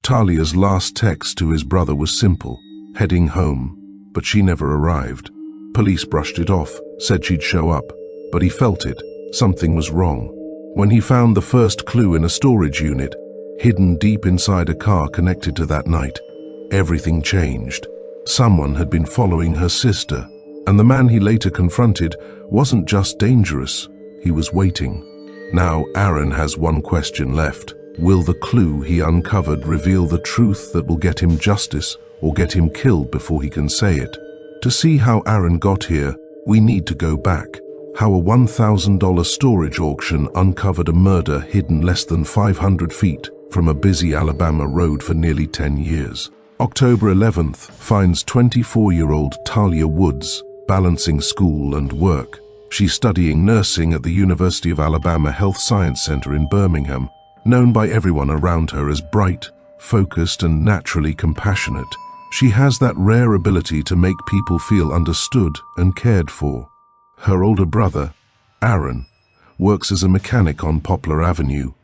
Talia's last text to his brother was simple, heading home, but she never arrived. Police brushed it off, said she'd show up, but he felt it. Something was wrong. When he found the first clue in a storage unit, hidden deep inside a car connected to that night, everything changed. Someone had been following her sister, and the man he later confronted wasn't just dangerous, he was waiting. Now Aaron has one question left. Will the clue he uncovered reveal the truth that will get him justice or get him killed before he can say it? To see how Aaron got here, we need to go back. How a $1,000 storage auction uncovered a murder hidden less than 500 feet from a busy Alabama road for nearly 10 years. October 11th finds 24-year-old Talia Woods balancing school and work. She's studying nursing at the University of Alabama Health Science Center in Birmingham, known by everyone around her as bright, focused, and naturally compassionate. She has that rare ability to make people feel understood and cared for. Her older brother, Aaron, works as a mechanic on Poplar Avenue,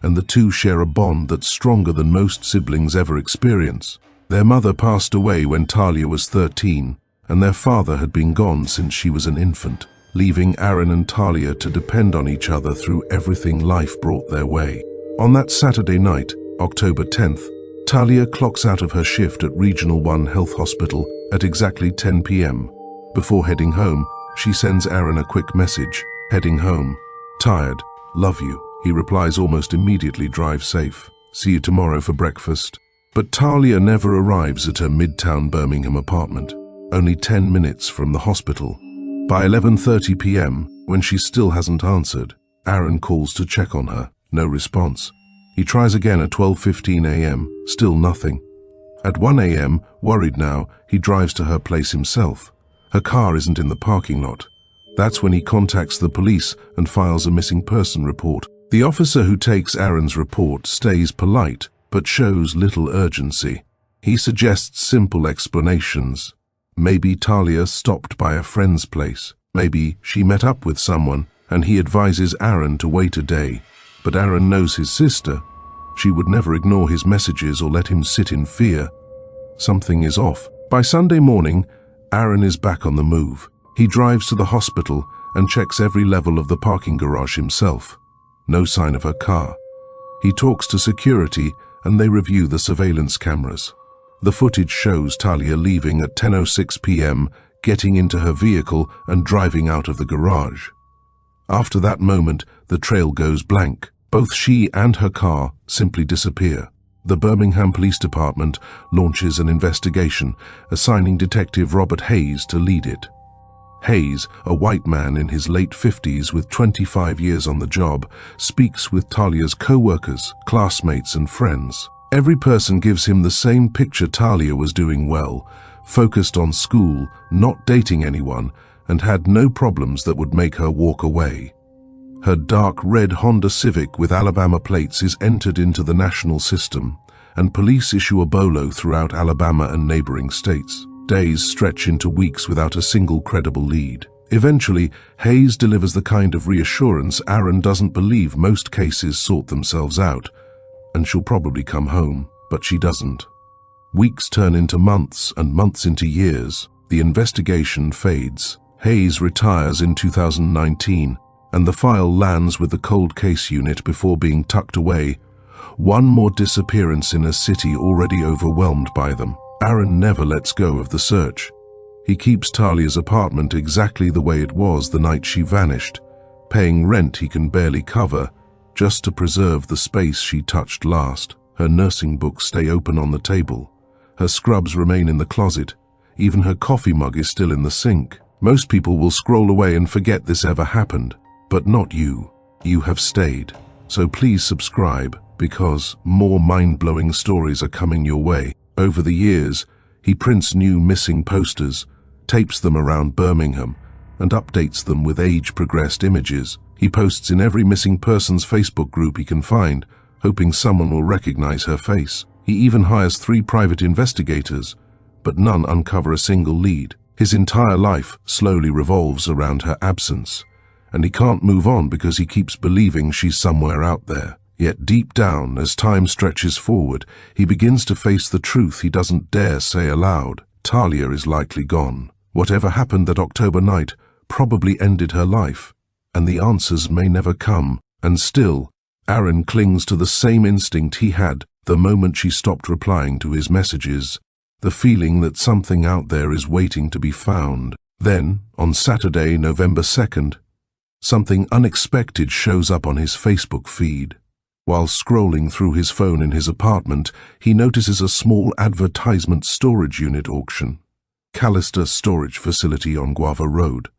and the two share a bond that's stronger than most siblings ever experience. Their mother passed away when Talia was 13, and their father had been gone since she was an infant, leaving Aaron and Talia to depend on each other through everything life brought their way. On that Saturday night, October 10th, Talia clocks out of her shift at Regional 1 Health Hospital at exactly 10 p.m. Before heading home, she sends Aaron a quick message, heading home. Tired, love you. He replies almost immediately, drive safe. See you tomorrow for breakfast. But Talia never arrives at her Midtown Birmingham apartment, only 10 minutes from the hospital. By 11:30 p.m., when she still hasn't answered, Aaron calls to check on her. No response. He tries again at 12:15 a.m., still nothing. At 1 a.m., worried now, he drives to her place himself. Her car isn't in the parking lot. That's when he contacts the police and files a missing person report. The officer who takes Aaron's report stays polite, but shows little urgency. He suggests simple explanations. Maybe Talia stopped by a friend's place. Maybe she met up with someone, and he advises Aaron to wait a day. But Aaron knows his sister. She would never ignore his messages or let him sit in fear. Something is off. By Sunday morning, Aaron is back on the move. He drives to the hospital and checks every level of the parking garage himself. No sign of her car. He talks to security and they review the surveillance cameras. The footage shows Talia leaving at 10:06 p.m., getting into her vehicle and driving out of the garage. After that moment, the trail goes blank. Both she and her car simply disappear. The Birmingham Police Department launches an investigation, assigning Detective Robert Hayes to lead it. Hayes, a white man in his late 50s with 25 years on the job, speaks with Talia's co-workers, classmates, and friends. Every person gives him the same picture. Talia was doing well, focused on school, not dating anyone, and had no problems that would make her walk away. Her dark red Honda Civic with Alabama plates is entered into the national system, and police issue a BOLO throughout Alabama and neighboring states. Days stretch into weeks without a single credible lead. Eventually, Hayes delivers the kind of reassurance Aaron doesn't believe. Most cases sort themselves out, and she'll probably come home, but she doesn't. Weeks turn into months, and months into years. The investigation fades. Hayes retires in 2019, and the file lands with the cold case unit before being tucked away. One more disappearance in a city already overwhelmed by them. Aaron never lets go of the search. He keeps Talia's apartment exactly the way it was the night she vanished, paying rent he can barely cover, just to preserve the space she touched last. Her nursing books stay open on the table. Her scrubs remain in the closet. Even her coffee mug is still in the sink. Most people will scroll away and forget this ever happened, but not you. You have stayed. So please subscribe, because more mind-blowing stories are coming your way. Over the years, he prints new missing posters, tapes them around Birmingham, and updates them with age-progressed images. He posts in every missing person's Facebook group he can find, hoping someone will recognize her face. He even hires 3 private investigators, but none uncover a single lead. His entire life slowly revolves around her absence, and he can't move on because he keeps believing she's somewhere out there. Yet deep down, as time stretches forward, he begins to face the truth he doesn't dare say aloud. Talia is likely gone. Whatever happened that October night probably ended her life, and the answers may never come. And still, Aaron clings to the same instinct he had the moment she stopped replying to his messages, the feeling that something out there is waiting to be found. Then, on Saturday, November 2nd, something unexpected shows up on his Facebook feed. While scrolling through his phone in his apartment, he notices a small advertisement storage unit auction. Callister Storage Facility on Guava Road.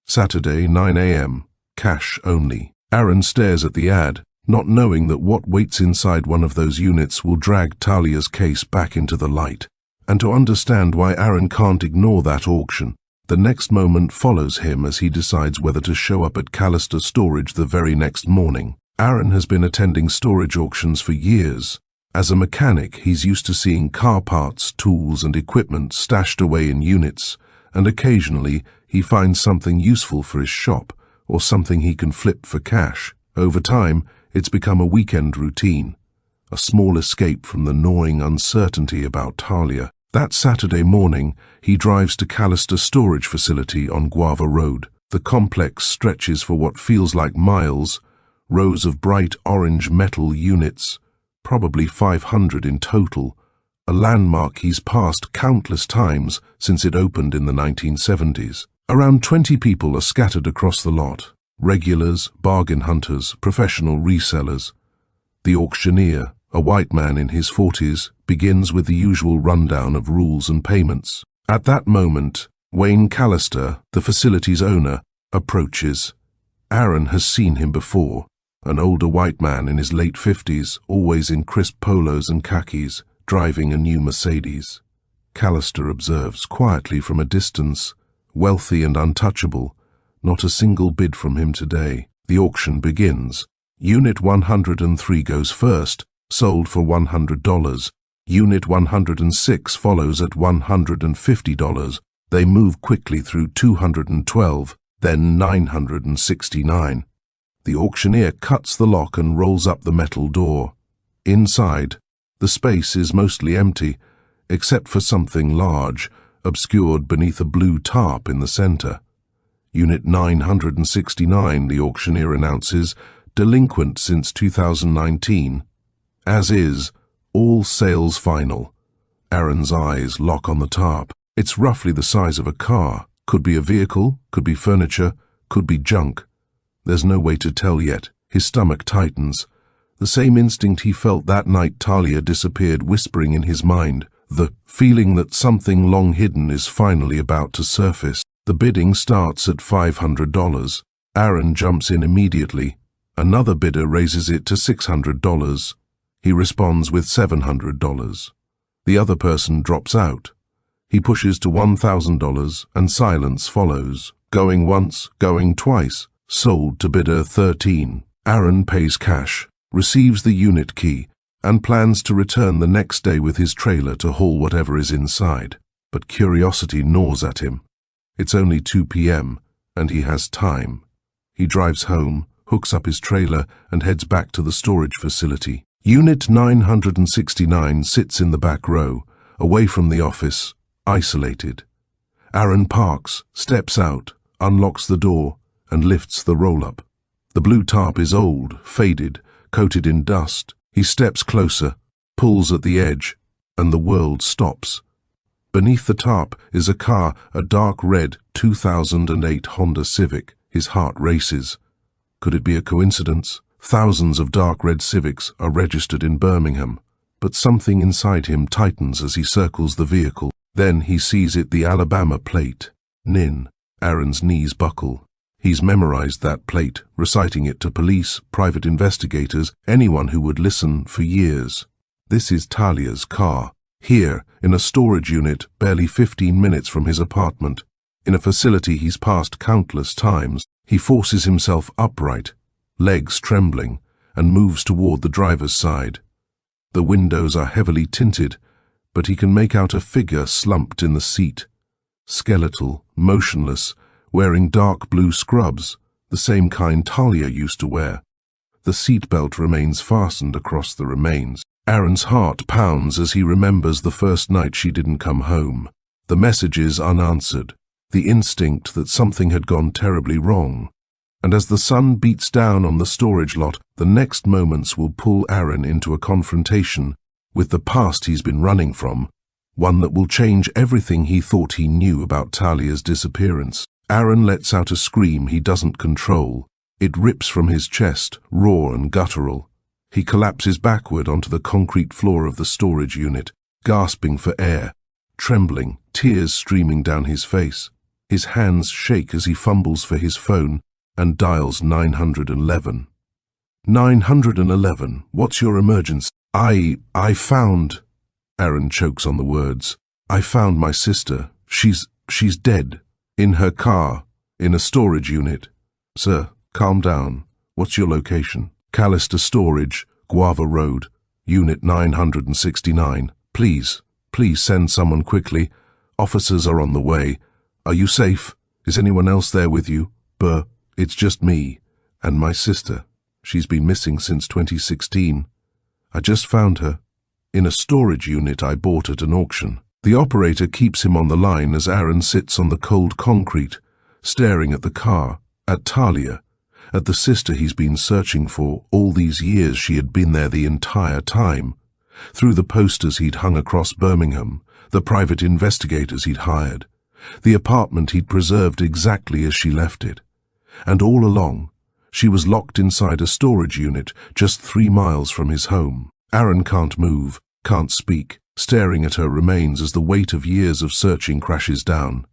Saturday, 9 a.m. Cash only. Aaron stares at the ad, not knowing that what waits inside one of those units will drag Talia's case back into the light. And to understand why Aaron can't ignore that auction, the next moment follows him as he decides whether to show up at Callister Storage the very next morning. Aaron has been attending storage auctions for years. As a mechanic, he's used to seeing car parts, tools, and equipment stashed away in units, and occasionally he finds something useful for his shop, or something he can flip for cash. Over time, it's become a weekend routine, a small escape from the gnawing uncertainty about Talia. That Saturday morning, he drives to Callister Storage Facility on Guava Road. The complex stretches for what feels like miles, rows of bright orange metal units, probably 500 in total, a landmark he's passed countless times since it opened in the 1970s. Around 20 people are scattered across the lot. Regulars, bargain hunters, professional resellers. The auctioneer, a white man in his 40s, begins with the usual rundown of rules and payments. At that moment, Wayne Callister, the facility's owner, approaches. Aaron has seen him before, an older white man in his late 50s, always in crisp polos and khakis, driving a new Mercedes. Callister observes quietly from a distance, wealthy and untouchable. Not a single bid from him today. The auction begins. Unit 103 goes first, sold for $100. Unit 106 follows at $150. They move quickly through 212, then 969. The auctioneer cuts the lock and rolls up the metal door. Inside, the space is mostly empty, except for something large, obscured beneath a blue tarp in the center. Unit 969, the auctioneer announces, delinquent since 2019. As is, all sales final. Aaron's eyes lock on the tarp. It's roughly the size of a car. Could be a vehicle, could be furniture, could be junk. There's no way to tell yet. His stomach tightens. The same instinct he felt that night Talia disappeared whispering in his mind, the feeling that something long hidden is finally about to surface. The bidding starts at $500. Aaron jumps in immediately. Another bidder raises it to $600. He responds with $700. The other person drops out. He pushes to $1,000 and silence follows. Going once, going twice. Sold to bidder 13. Aaron pays cash, receives the unit key, and plans to return the next day with his trailer to haul whatever is inside. But curiosity gnaws at him. It's only 2 p.m., and he has time. He drives home, hooks up his trailer, and heads back to the storage facility. Unit 969 sits in the back row, away from the office, isolated. Aaron parks, steps out, unlocks the door, and lifts the roll-up. The blue tarp is old, faded, coated in dust. He steps closer, pulls at the edge, and the world stops. Beneath the tarp is a car, a dark red 2008 Honda Civic. His heart races. Could it be a coincidence? Thousands of dark red Civics are registered in Birmingham, but something inside him tightens as he circles the vehicle. Then he sees the Alabama plate. NIN. Aaron's knees buckle. He's memorized that plate, reciting it to police, private investigators, anyone who would listen for years. This is Talia's car. Here, in a storage unit, barely 15 minutes from his apartment. In a facility he's passed countless times, he forces himself upright, legs trembling, and moves toward the driver's side. The windows are heavily tinted, but he can make out a figure slumped in the seat. Skeletal, motionless, wearing dark blue scrubs, the same kind Talia used to wear. The seatbelt remains fastened across the remains. Aaron's heart pounds as he remembers the first night she didn't come home. The messages unanswered, the instinct that something had gone terribly wrong. And as the sun beats down on the storage lot, the next moments will pull Aaron into a confrontation with the past he's been running from, one that will change everything he thought he knew about Talia's disappearance. Aaron lets out a scream he doesn't control. It rips from his chest, raw and guttural. He collapses backward onto the concrete floor of the storage unit, gasping for air, trembling, tears streaming down his face. His hands shake as he fumbles for his phone and dials 911. 911, what's your emergency? I found... Aaron chokes on the words. I found my sister. She's dead. In her car. In a storage unit. Sir, calm down. What's your location? Callister Storage, Guava Road, Unit 969. Please send someone quickly. Officers are on the way. Are you safe? Is anyone else there with you? It's just me. And my sister. She's been missing since 2016. I just found her. In a storage unit I bought at an auction. The operator keeps him on the line as Aaron sits on the cold concrete, staring at the car, at Talia, at the sister he's been searching for all these years. She had been there the entire time. Through the posters he'd hung across Birmingham, the private investigators he'd hired, the apartment he'd preserved exactly as she left it. And all along, she was locked inside a storage unit just 3 miles from his home. Aaron can't move, can't speak, staring at her remains as the weight of years of searching crashes down.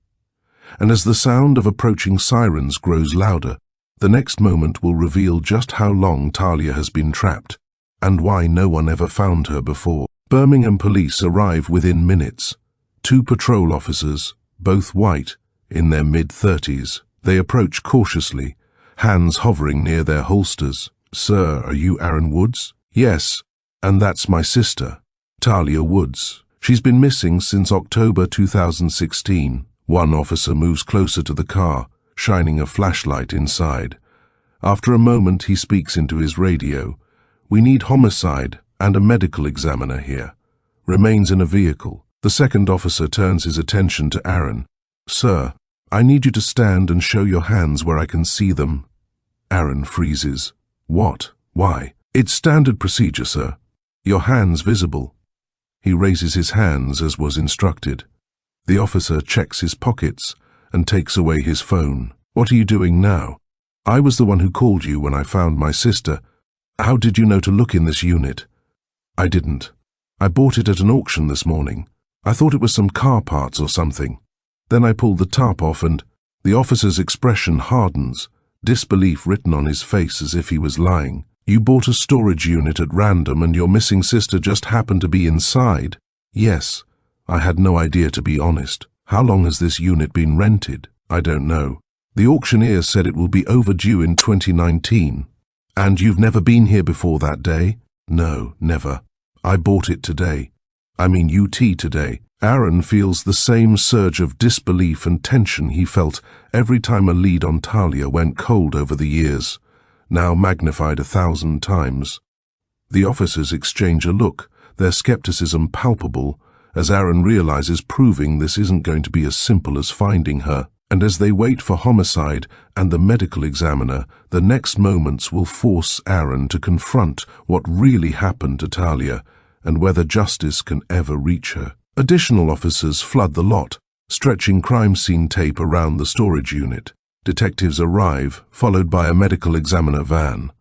And as the sound of approaching sirens grows louder, the next moment will reveal just how long Talia has been trapped, and why no one ever found her before. Birmingham police arrive within minutes. 2 patrol officers, both white, in their mid-30s. They approach cautiously, hands hovering near their holsters. Sir, are you Aaron Woods? Yes, and that's my sister, Talia Woods. She's been missing since October 2016. One officer moves closer to the car, shining a flashlight inside. After a moment, he speaks into his radio. We need homicide and a medical examiner here. Remains in a vehicle. The second officer turns his attention to Aaron. Sir, I need you to stand and show your hands where I can see them. Aaron freezes. What? Why? It's standard procedure, sir. Your hands visible. He raises his hands as was instructed. The officer checks his pockets and takes away his phone. What are you doing now? I was the one who called you when I found my sister. How did you know to look in this unit? I didn't. I bought it at an auction this morning. I thought it was some car parts or something. Then I pulled the tarp off and the officer's expression hardens, disbelief written on his face as if he was lying. You bought a storage unit at random and your missing sister just happened to be inside? Yes. I had no idea, to be honest. How long has this unit been rented? I don't know. The auctioneer said it will be overdue in 2019. And you've never been here before that day? No, never. I bought it today. I mean UT today. Aaron feels the same surge of disbelief and tension he felt every time a lead on Talia went cold over the years, now magnified 1,000 times. The officers exchange a look, their skepticism palpable, as Aaron realizes proving this isn't going to be as simple as finding her. And as they wait for homicide and the medical examiner, the next moments will force Aaron to confront what really happened to Talia and whether justice can ever reach her. Additional officers flood the lot, stretching crime scene tape around the storage unit. Detectives arrive, followed by a medical examiner van.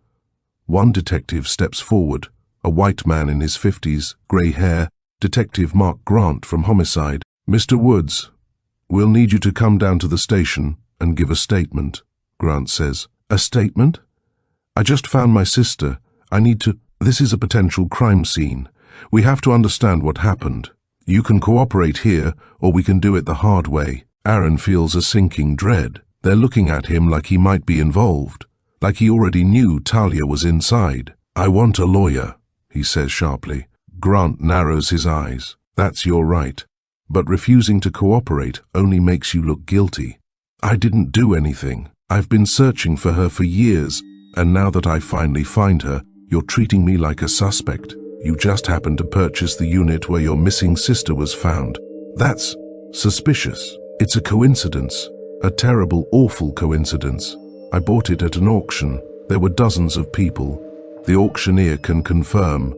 One detective steps forward, a white man in his 50s, grey hair, Detective Mark Grant from Homicide. Mr. Woods, we'll need you to come down to the station and give a statement, Grant says. A statement? I just found my sister. I need to... This is a potential crime scene. We have to understand what happened. You can cooperate here, or we can do it the hard way. Aaron feels a sinking dread. They're looking at him like he might be involved, like he already knew Talia was inside. I want a lawyer, he says sharply. Grant narrows his eyes. That's your right. But refusing to cooperate only makes you look guilty. I didn't do anything. I've been searching for her for years. And now that I finally find her, you're treating me like a suspect. You just happened to purchase the unit where your missing sister was found. That's suspicious. It's a coincidence. A terrible, awful coincidence. I bought it at an auction. There were dozens of people. The auctioneer can confirm.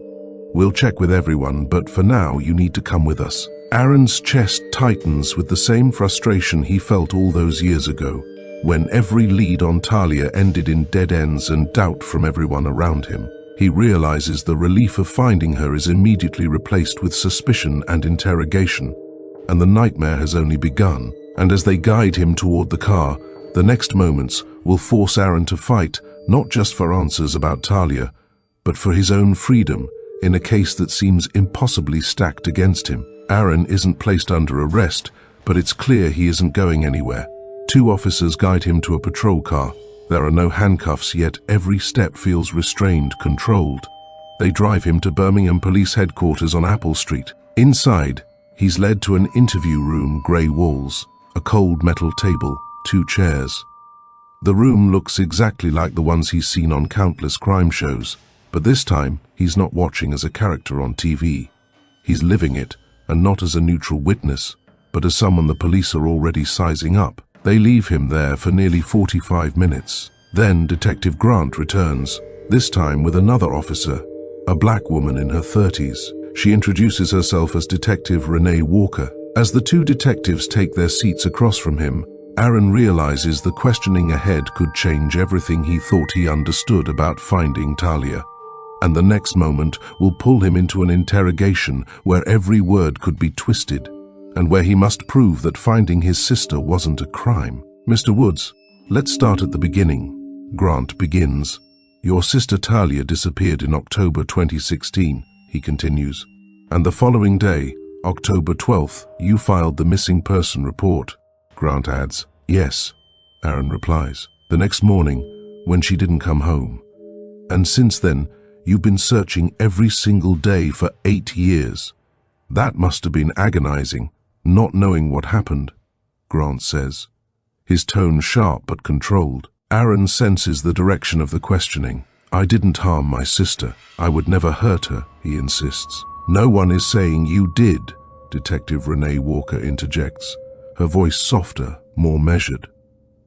We'll check with everyone, but for now you need to come with us. Aaron's chest tightens with the same frustration he felt all those years ago, when every lead on Talia ended in dead ends and doubt from everyone around him. He realizes the relief of finding her is immediately replaced with suspicion and interrogation, and the nightmare has only begun. And as they guide him toward the car, the next moments will force Aaron to fight, not just for answers about Talia, but for his own freedom in a case that seems impossibly stacked against him. Aaron isn't placed under arrest, but it's clear he isn't going anywhere. 2 officers guide him to a patrol car. There are no handcuffs, yet every step feels restrained, controlled. They drive him to Birmingham Police Headquarters on Apple Street. Inside, he's led to an interview room, grey walls, a cold metal table, 2 chairs. The room looks exactly like the ones he's seen on countless crime shows, but this time he's not watching as a character on TV. He's living it, and not as a neutral witness, but as someone the police are already sizing up. They leave him there for nearly 45 minutes. Then Detective Grant returns, this time with another officer, a black woman in her 30s. She introduces herself as Detective Renee Walker. As the 2 detectives take their seats across from him, Aaron realizes the questioning ahead could change everything he thought he understood about finding Talia. And the next moment will pull him into an interrogation where every word could be twisted, and where he must prove that finding his sister wasn't a crime. Mr. Woods, let's start at the beginning. Grant begins. Your sister Talia disappeared in October 2016, he continues. And the following day, October 12th, you filed the missing person report. Grant adds. Yes, Aaron replies. The next morning, when she didn't come home. And since then, you've been searching every single day for 8 years. That must have been agonizing, not knowing what happened, Grant says, his tone sharp but controlled. Aaron senses the direction of the questioning. I didn't harm my sister. I would never hurt her, he insists. No one is saying you did, Detective Renee Walker interjects, her voice softer, more measured.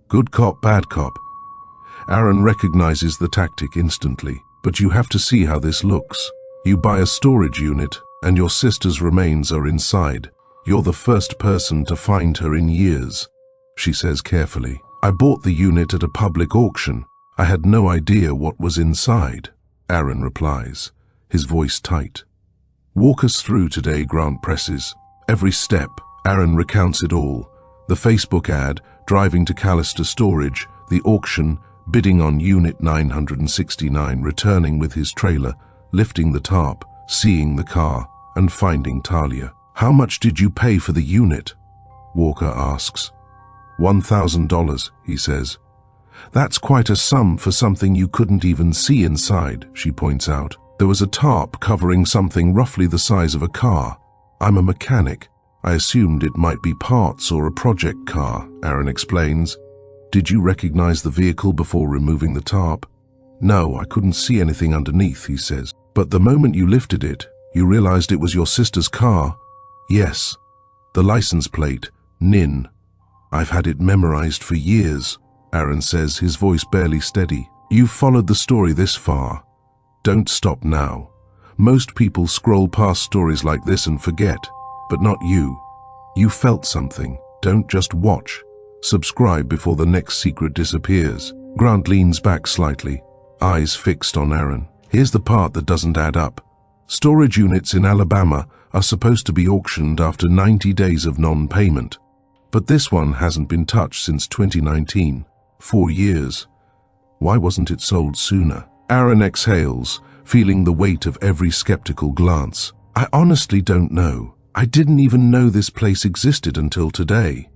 Good cop, bad cop. Aaron recognizes the tactic instantly. But you have to see how this looks. You buy a storage unit, and your sister's remains are inside. You're the first person to find her in years, she says carefully. I bought the unit at a public auction. I had no idea what was inside, Aaron replies, his voice tight. Walk us through today, Grant presses. Every step, Aaron recounts it all. The Facebook ad, driving to Callister Storage, the auction, bidding on Unit 969, returning with his trailer, lifting the tarp, seeing the car, and finding Talia. How much did you pay for the unit? Walker asks. $1,000, he says. That's quite a sum for something you couldn't even see inside, she points out. There was a tarp covering something roughly the size of a car. I'm a mechanic. I assumed it might be parts or a project car, Aaron explains. Did you recognize the vehicle before removing the tarp? No, I couldn't see anything underneath, he says. But the moment you lifted it, you realized it was your sister's car? Yes. The license plate, NIN. I've had it memorized for years, Aaron says, his voice barely steady. You've followed the story this far. Don't stop now. Most people scroll past stories like this and forget, but not you. You felt something. Don't just watch. Subscribe before the next secret disappears. Grant leans back slightly, eyes fixed on Aaron. Here's the part that doesn't add up. Storage units in Alabama are supposed to be auctioned after 90 days of non-payment. But this one hasn't been touched since 2019. 4 years. Why wasn't it sold sooner? Aaron exhales, feeling the weight of every skeptical glance. I honestly don't know. I didn't even know this place existed until today.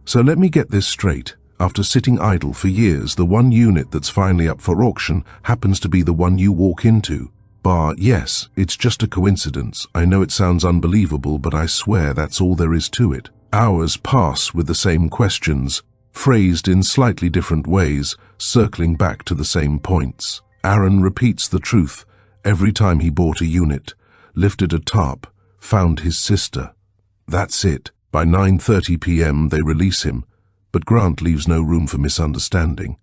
So let me get this straight. After sitting idle for years, the one unit that's finally up for auction happens to be the one you walk into. Yes, it's just a coincidence. I know it sounds unbelievable, but I swear that's all there is to it. Hours pass with the same questions, phrased in slightly different ways, circling back to the same points. Aaron repeats the truth every time he bought a unit, lifted a tarp, found his sister. That's it. By 9:30 p.m. they release him, but Grant leaves no room for misunderstanding.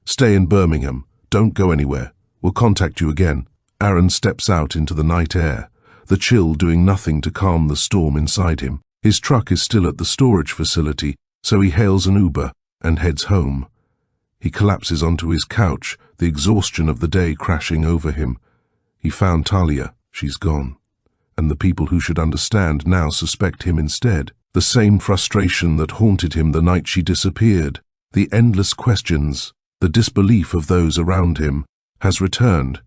Stay in Birmingham. Don't go anywhere. We'll contact you again. Aaron steps out into the night air, the chill doing nothing to calm the storm inside him. His truck is still at the storage facility, so he hails an Uber and heads home. He collapses onto his couch, the exhaustion of the day crashing over him. He found Talia. She's gone. And the people who should understand now suspect him instead. The same frustration that haunted him the night she disappeared, the endless questions, the disbelief of those around him, has returned.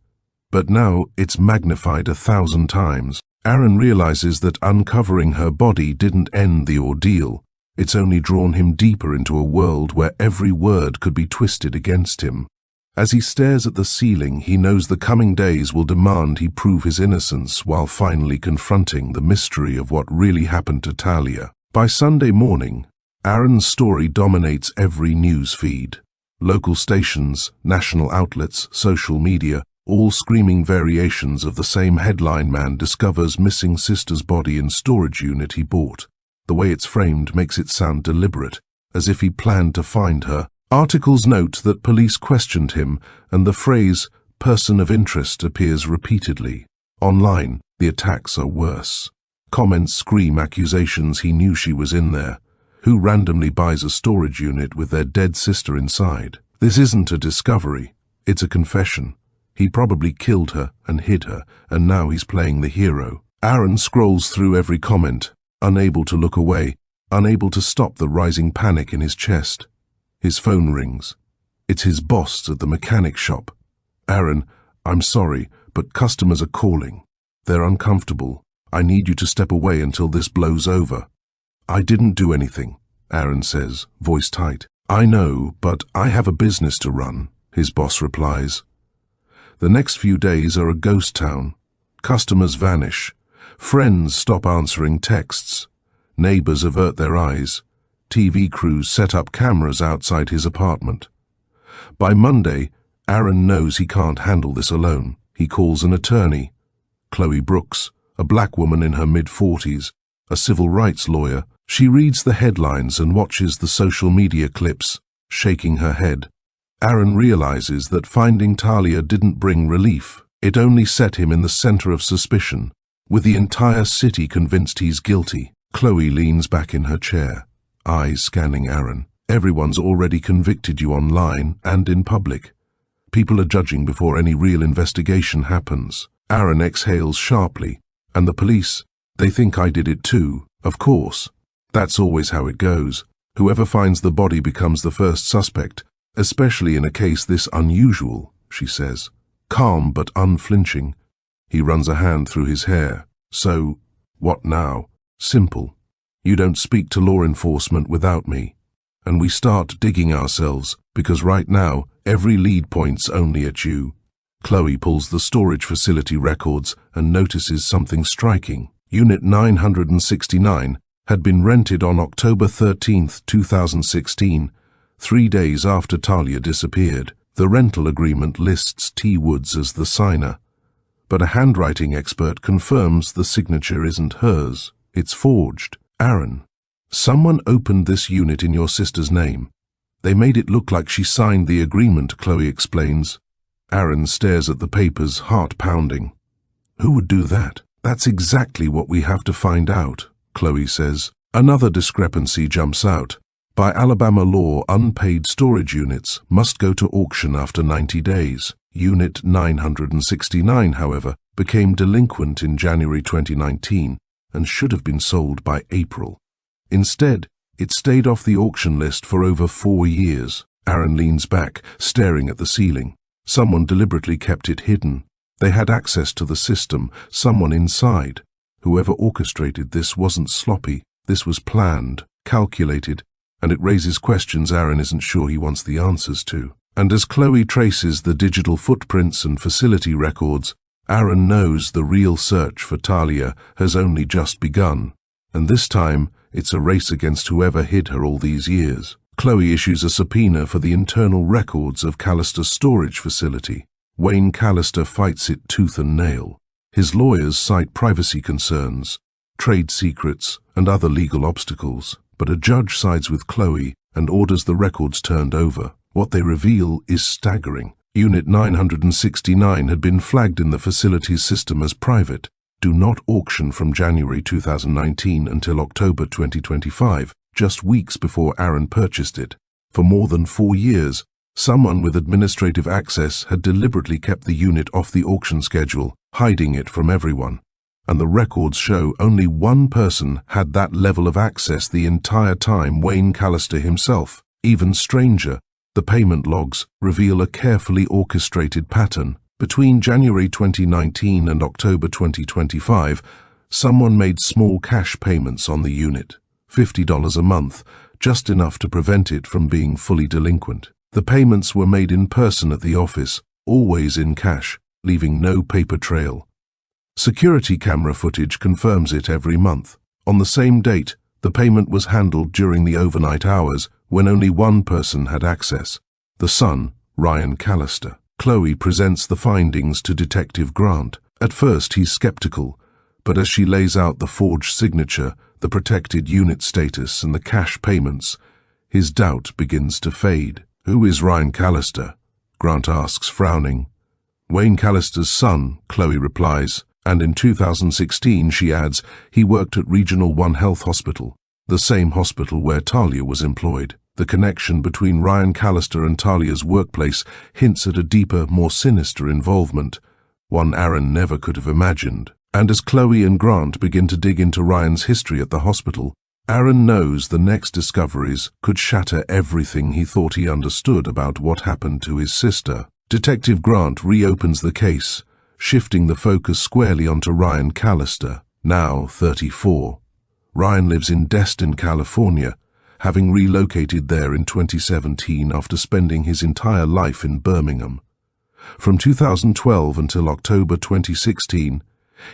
But now it's magnified 1,000 times. Aaron realizes that uncovering her body didn't end the ordeal. It's only drawn him deeper into a world where every word could be twisted against him. As he stares at the ceiling, he knows the coming days will demand he prove his innocence while finally confronting the mystery of what really happened to Talia. By Sunday morning, Aaron's story dominates every news feed. Local stations, national outlets, social media, all screaming variations of the same headline: man discovers missing sister's body in storage unit he bought. The way it's framed makes it sound deliberate, as if he planned to find her. Articles note that police questioned him, and the phrase "person of interest" appears repeatedly. Online, the attacks are worse. Comments scream accusations he knew she was in there. Who randomly buys a storage unit with their dead sister inside? This isn't a discovery, it's a confession. He probably killed her and hid her, and now he's playing the hero. Aaron scrolls through every comment, unable to look away, unable to stop the rising panic in his chest. His phone rings. It's his boss at the mechanic shop. "Aaron, I'm sorry, but customers are calling. They're uncomfortable. I need you to step away until this blows over." "I didn't do anything," Aaron says, voice tight. "I know, but I have a business to run," his boss replies. The next few days are a ghost town. Customers vanish. Friends stop answering texts. Neighbors avert their eyes. TV crews set up cameras outside his apartment. By Monday, Aaron knows he can't handle this alone. He calls an attorney, Chloe Brooks, a black woman in her mid-40s, a civil rights lawyer. She reads the headlines and watches the social media clips, shaking her head. Aaron realizes that finding Talia didn't bring relief. It only set him in the center of suspicion, with the entire city convinced he's guilty. Chloe leans back in her chair, eyes scanning Aaron. "Everyone's already convicted you online and in public. People are judging before any real investigation happens." Aaron exhales sharply. "And the police, they think I did it too, of course. That's always how it goes. Whoever finds the body becomes the first suspect, especially in a case this unusual," she says, calm but unflinching. He runs a hand through his hair. "So, what now?" "Simple. You don't speak to law enforcement without me. And we start digging ourselves, because right now, every lead point's only at you." Chloe pulls the storage facility records and notices something striking. Unit 969 had been rented on October 13, 2016, 3 days after Talia disappeared. The rental agreement lists T. Woods as the signer, but a handwriting expert confirms the signature isn't hers. It's forged. "Aaron, someone opened this unit in your sister's name. They made it look like she signed the agreement," Chloe explains. Aaron stares at the papers, heart pounding. "Who would do that?" "That's exactly what we have to find out," Chloe says. Another discrepancy jumps out. By Alabama law, unpaid storage units must go to auction after 90 days. Unit 969, however, became delinquent in January 2019 and should have been sold by April. Instead, it stayed off the auction list for over 4 years. Aaron leans back, staring at the ceiling. Someone deliberately kept it hidden. They had access to the system, someone inside. Whoever orchestrated this wasn't sloppy. This was planned, calculated, and it raises questions Aaron isn't sure he wants the answers to. And as Chloe traces the digital footprints and facility records, Aaron knows the real search for Talia has only just begun. And this time, it's a race against whoever hid her all these years. Chloe issues a subpoena for the internal records of Callister's storage facility. Wayne Callister fights it tooth and nail. His lawyers cite privacy concerns, trade secrets, and other legal obstacles, but a judge sides with Chloe and orders the records turned over. What they reveal is staggering. Unit 969 had been flagged in the facility's system as private. Do not auction from January 2019 until October 2025, just weeks before Aaron purchased it. For more than 4 years, someone with administrative access had deliberately kept the unit off the auction schedule, hiding it from everyone. And the records show only one person had that level of access the entire time: Wayne Callister himself. Even stranger, the payment logs reveal a carefully orchestrated pattern. Between January 2019 and October 2025, someone made small cash payments on the unit, $50 a month, just enough to prevent it from being fully delinquent. The payments were made in person at the office, always in cash, leaving no paper trail. Security camera footage confirms it every month. On the same date, the payment was handled during the overnight hours when only one person had access: the son, Ryan Callister. Chloe presents the findings to Detective Grant. At first he's skeptical, but as she lays out the forged signature, the protected unit status, and the cash payments, his doubt begins to fade. "Who is Ryan Callister?" Grant asks, frowning. "Wayne Callister's son," Chloe replies, and in 2016 she adds, "He worked at Regional One Health Hospital, the same hospital where Talia was employed." The connection between Ryan Callister and Talia's workplace hints at a deeper, more sinister involvement, one Aaron never could have imagined. And as Chloe and Grant begin to dig into Ryan's history at the hospital, Aaron knows the next discoveries could shatter everything he thought he understood about what happened to his sister. Detective Grant reopens the case, shifting the focus squarely onto Ryan Callister, now 34. Ryan lives in Destin, California, having relocated there in 2017 after spending his entire life in Birmingham. From 2012 until October 2016,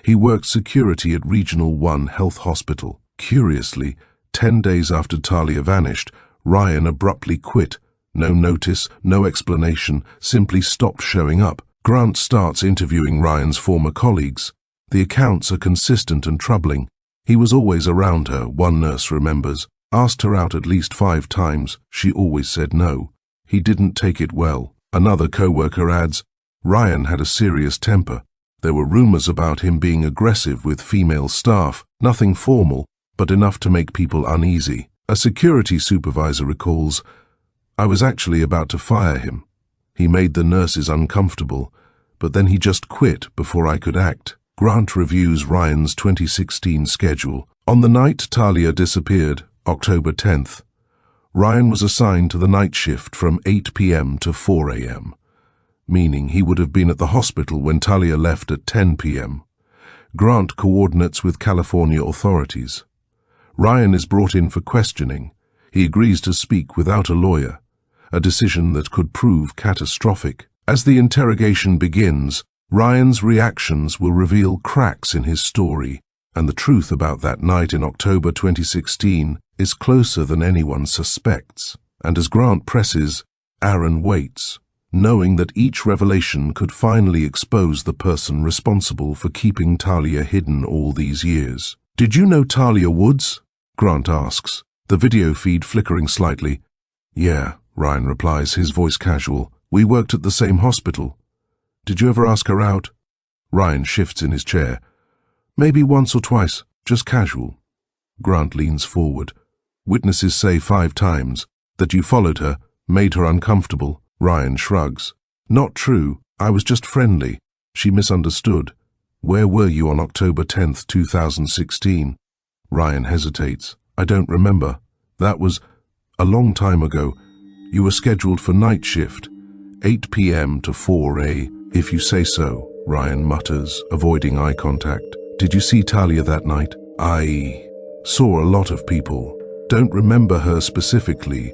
he worked security at Regional One Health Hospital. Curiously, 10 days after Talia vanished, Ryan abruptly quit. No notice, no explanation, simply stopped showing up. Grant starts interviewing Ryan's former colleagues. The accounts are consistent and troubling. He was always around her, one nurse remembers. Asked her out at least 5 times. She always said no. He didn't take it well. Another co-worker adds, Ryan had a serious temper. There were rumors about him being aggressive with female staff, nothing formal, but enough to make people uneasy. A security supervisor recalls, "I was actually about to fire him. He made the nurses uncomfortable, but then he just quit before I could act." Grant reviews Ryan's 2016 schedule. On the night Talia disappeared, October 10th, Ryan was assigned to the night shift from 8 p.m. to 4 a.m., meaning he would have been at the hospital when Talia left at 10 p.m. Grant coordinates with California authorities. Ryan is brought in for questioning. He agrees to speak without a lawyer, a decision that could prove catastrophic. As the interrogation begins, Ryan's reactions will reveal cracks in his story, and the truth about that night in October 2016 is closer than anyone suspects. And as Grant presses, Aaron waits, knowing that each revelation could finally expose the person responsible for keeping Talia hidden all these years. "Did you know Talia Woods?" Grant asks, the video feed flickering slightly. "Yeah," Ryan replies, his voice casual. "We worked at the same hospital." "Did you ever ask her out?" Ryan shifts in his chair. "Maybe once or twice, just casual." Grant leans forward. "Witnesses say 5 times. That you followed her, made her uncomfortable." Ryan shrugs. "Not true. I was just friendly. She misunderstood." "Where were you on October 10th, 2016? Ryan hesitates. "I don't remember. That was a long time ago. You were scheduled for night shift, 8 p.m. to 4 a.m. "If you say so," Ryan mutters, avoiding eye contact. "Did you see Talia that night?" "I saw a lot of people. Don't remember her specifically."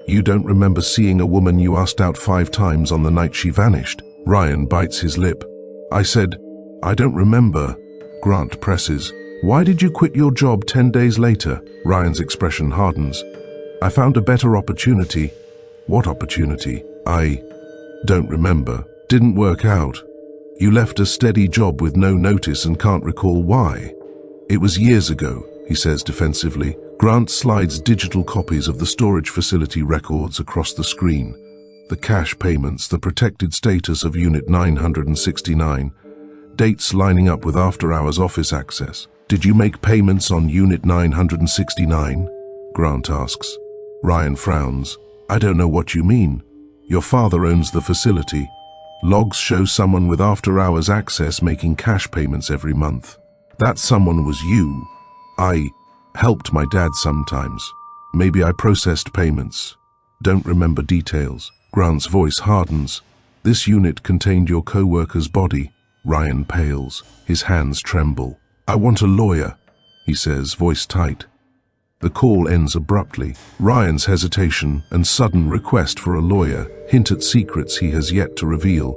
"You don't remember seeing a woman you asked out 5 times on the night she vanished?" Ryan bites his lip. "I said, I don't remember." Grant presses. "Why did you quit your job 10 days later?" Ryan's expression hardens. I found a better opportunity. What opportunity? I don't remember. Didn't work out. You left a steady job with no notice and can't recall why. It was years ago, he says defensively. Grant slides digital copies of the storage facility records across the screen. The cash payments, the protected status of Unit 969, dates lining up with after-hours office access. Did you make payments on Unit 969? Grant asks. Ryan frowns. I don't know what you mean. Your father owns the facility. Logs show someone with after-hours access making cash payments every month. That someone was you. I helped my dad sometimes. Maybe I processed payments. Don't remember details. Grant's voice hardens. This unit contained your co-worker's body. Ryan pales. His hands tremble. I want a lawyer, he says, voice tight. The call ends abruptly. Ryan's hesitation and sudden request for a lawyer hint at secrets he has yet to reveal,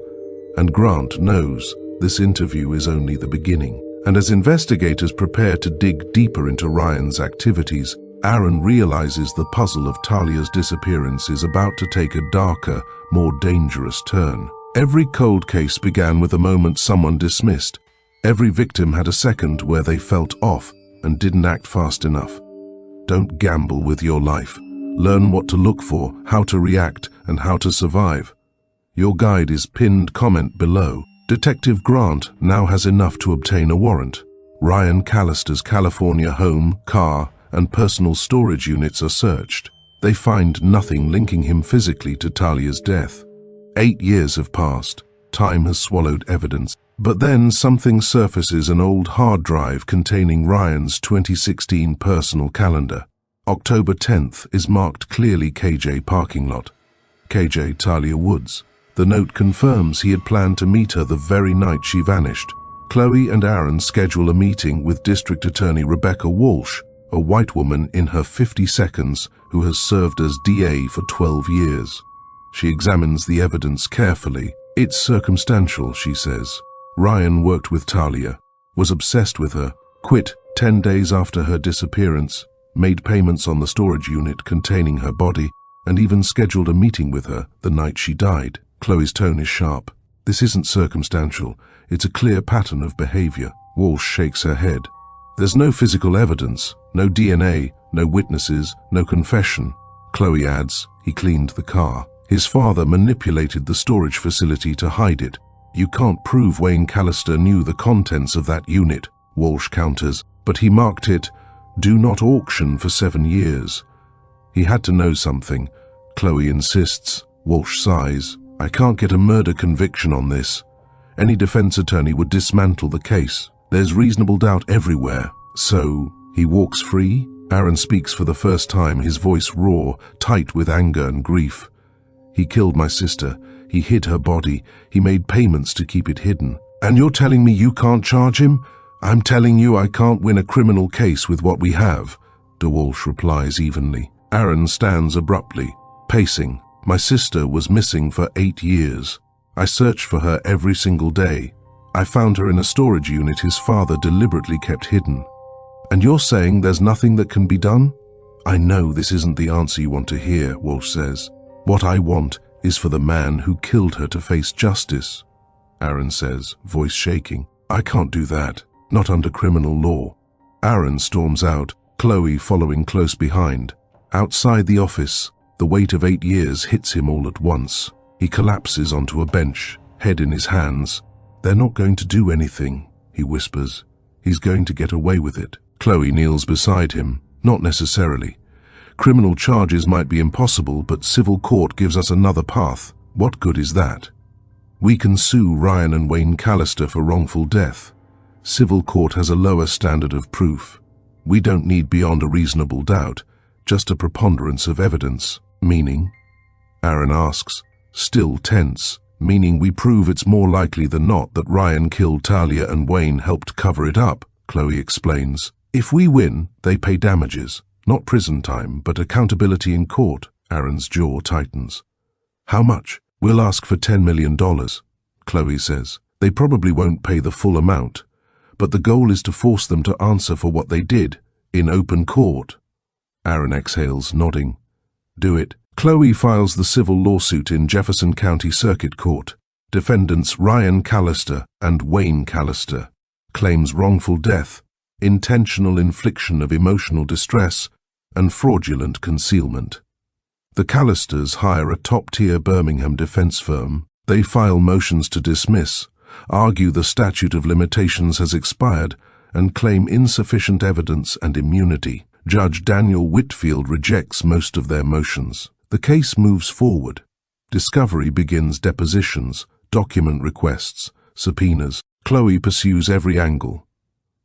and Grant knows this interview is only the beginning. And as investigators prepare to dig deeper into Ryan's activities, Aaron realizes the puzzle of Talia's disappearance is about to take a darker, more dangerous turn. Every cold case began with a moment someone dismissed. Every victim had a second where they felt off and didn't act fast enough. Don't gamble with your life. Learn what to look for, how to react, and how to survive. Your guide is pinned comment below. Detective Grant now has enough to obtain a warrant. Ryan Callister's California home, car, and personal storage units are searched. They find nothing linking him physically to Talia's death. 8 years have passed. Time has swallowed evidence. But then something surfaces, an old hard drive containing Ryan's 2016 personal calendar. October 10th is marked clearly KJ parking lot. KJ Talia Woods. The note confirms he had planned to meet her the very night she vanished. Chloe and Aaron schedule a meeting with District Attorney Rebecca Walsh, a white woman in her 50s who has served as DA for 12 years. She examines the evidence carefully. It's circumstantial, she says. Ryan worked with Talia, was obsessed with her, quit 10 days after her disappearance, made payments on the storage unit containing her body, and even scheduled a meeting with her the night she died. Chloe's tone is sharp. This isn't circumstantial. It's a clear pattern of behavior. Walsh shakes her head. There's no physical evidence, no DNA, no witnesses, no confession. Chloe adds, he cleaned the car. His father manipulated the storage facility to hide it. You can't prove Wayne Callister knew the contents of that unit, Walsh counters, but he marked it, do not auction for 7 years. He had to know something. Chloe insists. Walsh sighs. I can't get a murder conviction on this. Any defense attorney would dismantle the case. There's reasonable doubt everywhere. So, he walks free? Aaron speaks for the first time, his voice raw, tight with anger and grief. He killed my sister. He hid her body. He made payments to keep it hidden. And you're telling me you can't charge him? I'm telling you I can't win a criminal case with what we have, De Walsh replies evenly. Aaron stands abruptly, pacing. My sister was missing for 8 years. I searched for her every single day. I found her in a storage unit his father deliberately kept hidden. And you're saying there's nothing that can be done? I know this isn't the answer you want to hear, Walsh says. What I want is for the man who killed her to face justice, Aaron says, voice shaking. I can't do that, not under criminal law. Aaron storms out, Chloe following close behind. Outside the office, the weight of 8 years hits him all at once. He collapses onto a bench, head in his hands. They're not going to do anything, he whispers. He's going to get away with it. Chloe kneels beside him. Not necessarily. Criminal charges might be impossible, but civil court gives us another path. What good is that? We can sue Ryan and Wayne Callister for wrongful death. Civil court has a lower standard of proof. We don't need beyond a reasonable doubt, just a preponderance of evidence. Meaning? Aaron asks, still tense. Meaning we prove it's more likely than not that Ryan killed Talia and Wayne helped cover it up, Chloe explains. If we win, they pay damages. Not prison time, but accountability in court. Aaron's jaw tightens. How much? We'll ask for $10 million, Chloe says. They probably won't pay the full amount, but the goal is to force them to answer for what they did, in open court. Aaron exhales, nodding. Do it. Chloe files the civil lawsuit in Jefferson County Circuit Court. Defendants Ryan Callister and Wayne Callister. Claims wrongful death, intentional infliction of emotional distress, and fraudulent concealment. The Callisters hire a top-tier Birmingham defense firm. They file motions to dismiss, argue the statute of limitations has expired, and claim insufficient evidence and immunity. Judge Daniel Whitfield rejects most of their motions. The case moves forward. Discovery begins depositions, document requests, subpoenas. Chloe pursues every angle.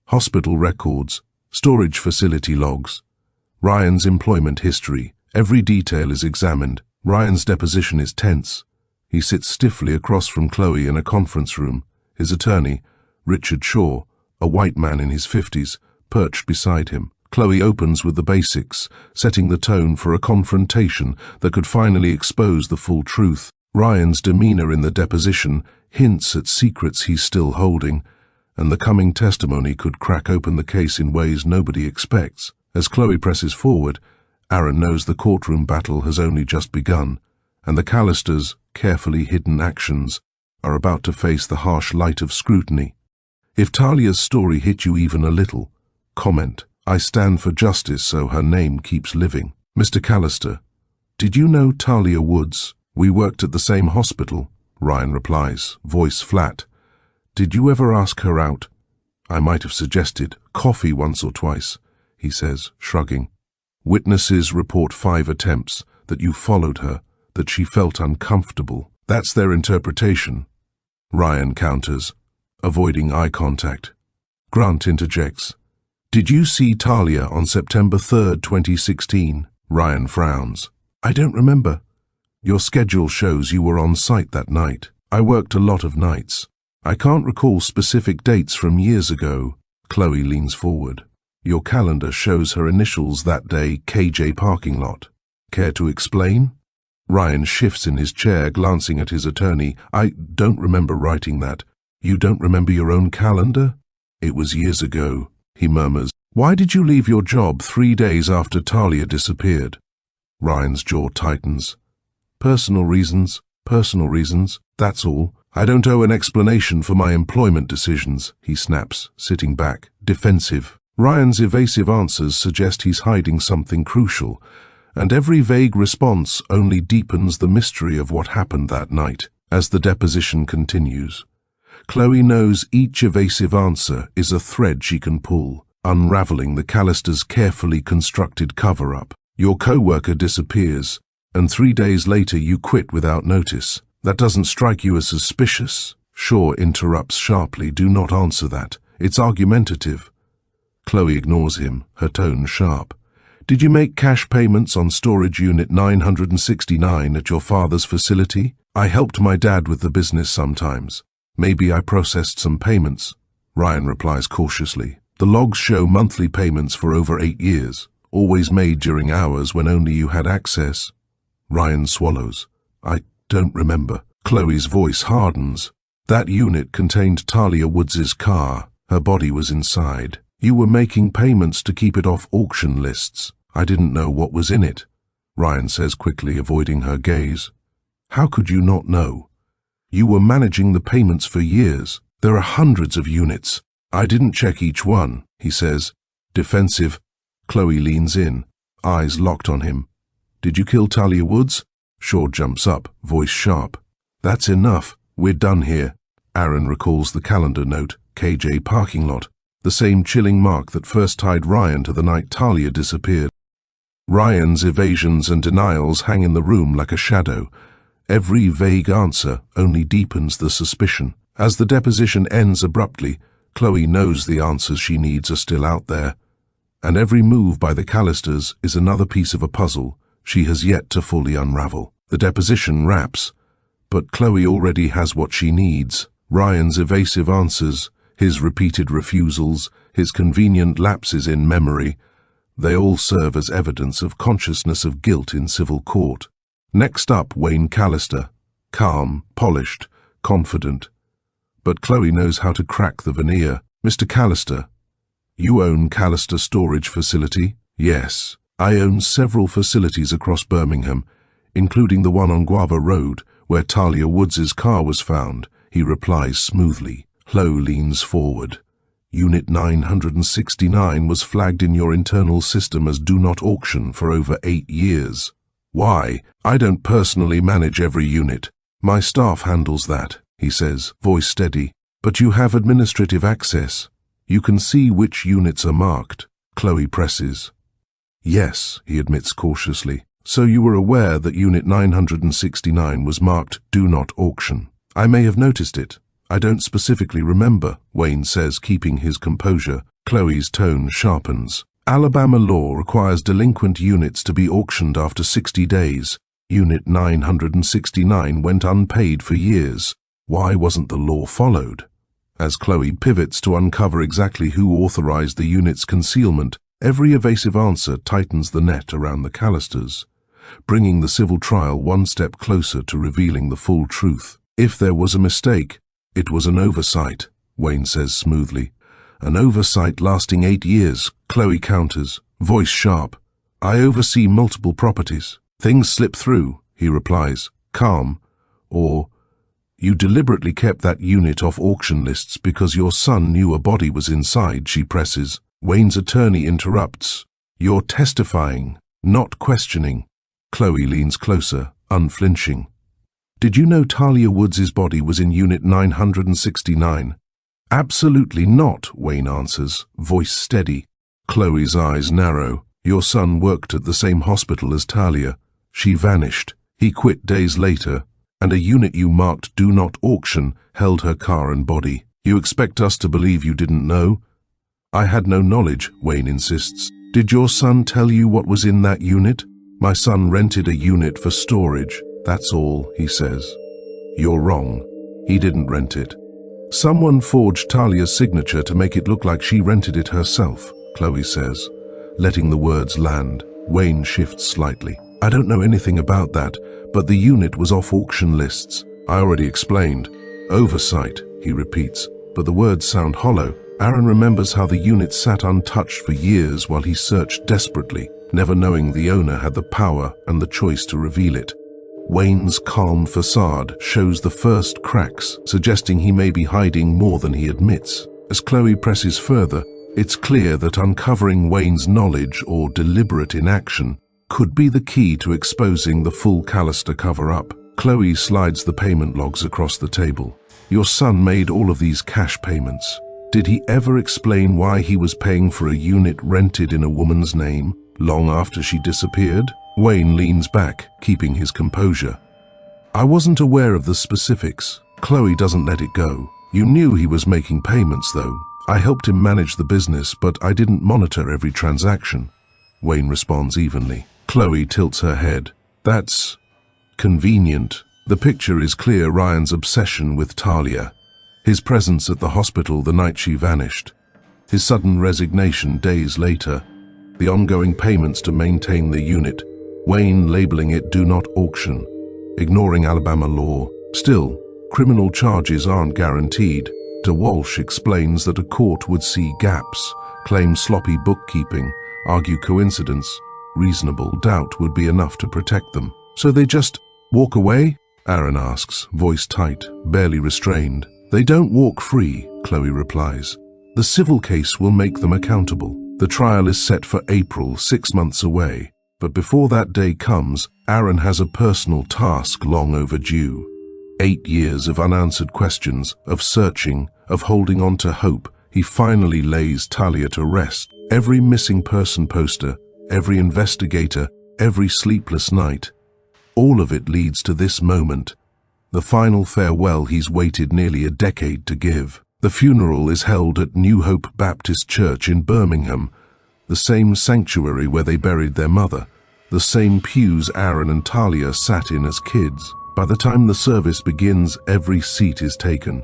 Hospital records, storage facility logs, Ryan's employment history. Every detail is examined. Ryan's deposition is tense. He sits stiffly across from Chloe in a conference room. His attorney, Richard Shaw, a white man in his 50s, perched beside him. Chloe opens with the basics, setting the tone for a confrontation that could finally expose the full truth. Ryan's demeanor in the deposition hints at secrets he's still holding, and the coming testimony could crack open the case in ways nobody expects. As Chloe presses forward, Aaron knows the courtroom battle has only just begun, and the Callisters' carefully hidden actions are about to face the harsh light of scrutiny. If Talia's story hit you even a little, comment, "I stand for justice so her name keeps living." Mr. Callister, did you know Talia Woods? We worked at the same hospital, Ryan replies, voice flat. Did you ever ask her out? I might have suggested coffee once or twice, he says, shrugging. Witnesses report 5 attempts, that you followed her, that she felt uncomfortable. That's their interpretation. Ryan counters, avoiding eye contact. Grant interjects. Did you see Talia on September 3rd, 2016? Ryan frowns. I don't remember. Your schedule shows you were on site that night. I worked a lot of nights. I can't recall specific dates from years ago. Chloe leans forward. Your calendar shows her initials that day, KJ parking lot. Care to explain? Ryan shifts in his chair, glancing at his attorney. I don't remember writing that. You don't remember your own calendar? It was years ago, he murmurs. Why did you leave your job 3 days after Talia disappeared? Ryan's jaw tightens. Personal reasons, that's all. I don't owe an explanation for my employment decisions, he snaps, sitting back, defensive. Ryan's evasive answers suggest he's hiding something crucial, and every vague response only deepens the mystery of what happened that night. As the deposition continues, Chloe knows each evasive answer is a thread she can pull, unraveling the Callisters' carefully constructed cover-up. Your co-worker disappears, and 3 days later you quit without notice. That doesn't strike you as suspicious? Shaw interrupts sharply. Do not answer that. It's argumentative. Chloe ignores him, her tone sharp. Did you make cash payments on storage unit 969 at your father's facility? I helped my dad with the business sometimes. Maybe I processed some payments. Ryan replies cautiously. The logs show monthly payments for over 8 years, always made during hours when only you had access. Ryan swallows. I don't remember. Chloe's voice hardens. That unit contained Talia Woods' car. Her body was inside. You were making payments to keep it off auction lists. I didn't know what was in it, Ryan says quickly, avoiding her gaze. How could you not know? You were managing the payments for years. There are hundreds of units. I didn't check each one, he says, defensive. Chloe leans in, eyes locked on him. Did you kill Talia Woods? Shaw jumps up, voice sharp. That's enough. We're done here. Aaron recalls the calendar note, KJ parking lot, the same chilling mark that first tied Ryan to the night Talia disappeared. Ryan's evasions and denials hang in the room like a shadow. Every vague answer only deepens the suspicion. As the deposition ends abruptly, Chloe knows the answers she needs are still out there, and every move by the Callisters is another piece of a puzzle she has yet to fully unravel. The deposition wraps, but Chloe already has what she needs. Ryan's evasive answers, his repeated refusals, his convenient lapses in memory, they all serve as evidence of consciousness of guilt in civil court. Next up, Wayne Callister, calm, polished, confident. But Chloe knows how to crack the veneer. Mr. Callister, you own Callister Storage Facility? Yes. I own several facilities across Birmingham, including the one on Guava Road, where Talia Woods' car was found, he replies smoothly. Chloe leans forward. Unit 969 was flagged in your internal system as do not auction for over 8 years. Why? I don't personally manage every unit. My staff handles that, he says, voice steady. But you have administrative access. You can see which units are marked. Chloe presses. Yes, he admits cautiously. So you were aware that Unit 969 was marked Do Not Auction. I may have noticed it. I don't specifically remember, Wayne says, keeping his composure. Chloe's tone sharpens. Alabama law requires delinquent units to be auctioned after 60 days. Unit 969 went unpaid for years. Why wasn't the law followed? As Chloe pivots to uncover exactly who authorized the unit's concealment, every evasive answer tightens the net around the Callisters, bringing the civil trial one step closer to revealing the full truth. If there was a mistake, it was an oversight, Wayne says smoothly. An oversight lasting 8 years, Chloe counters, voice sharp. I oversee multiple properties. Things slip through, he replies, calm. Or, you deliberately kept that unit off auction lists because your son knew a body was inside, she presses. Wayne's attorney interrupts. You're testifying, not questioning. Chloe leans closer, unflinching. Did you know Talia Woods' body was in Unit 969? Absolutely not, Wayne answers, voice steady. Chloe's eyes narrow. Your son worked at the same hospital as Talia. She vanished. He quit days later, and a unit you marked Do Not Auction held her car and body. You expect us to believe you didn't know? I had no knowledge, Wayne insists. Did your son tell you what was in that unit? My son rented a unit for storage. That's all, he says. You're wrong. He didn't rent it. Someone forged Talia's signature to make it look like she rented it herself, Chloe says, letting the words land. Wayne shifts slightly. I don't know anything about that, but the unit was off auction lists. I already explained. Oversight, he repeats, but the words sound hollow. Aaron remembers how the unit sat untouched for years while he searched desperately, never knowing the owner had the power and the choice to reveal it. Wayne's calm facade shows the first cracks, suggesting he may be hiding more than he admits. As Chloe presses further, it's clear that uncovering Wayne's knowledge or deliberate inaction could be the key to exposing the full Callister cover-up. Chloe slides the payment logs across the table. Your son made all of these cash payments. Did he ever explain why he was paying for a unit rented in a woman's name long after she disappeared? Wayne leans back, keeping his composure. I wasn't aware of the specifics. Chloe doesn't let it go. You knew he was making payments, though. I helped him manage the business, but I didn't monitor every transaction. Wayne responds evenly. Chloe tilts her head. That's convenient. The picture is clear Ryan's obsession with Talia. His presence at the hospital the night she vanished. His sudden resignation days later. The ongoing payments to maintain the unit. Wayne labeling it Do Not Auction, ignoring Alabama law. Still, criminal charges aren't guaranteed. DeWalsh explains that a court would see gaps, claim sloppy bookkeeping, argue coincidence. Reasonable doubt would be enough to protect them. So they just walk away? Aaron asks, voice tight, barely restrained. They don't walk free, Chloe replies. The civil case will make them accountable. The trial is set for April, 6 months away. But before that day comes, Aaron has a personal task long overdue. 8 years of unanswered questions, of searching, of holding on to hope. He finally lays Talia to rest. Every missing person poster, every investigator, every sleepless night. All of it leads to this moment. The final farewell he's waited nearly a decade to give. The funeral is held at New Hope Baptist Church in Birmingham, the same sanctuary where they buried their mother, the same pews Aaron and Talia sat in as kids. By the time the service begins, every seat is taken.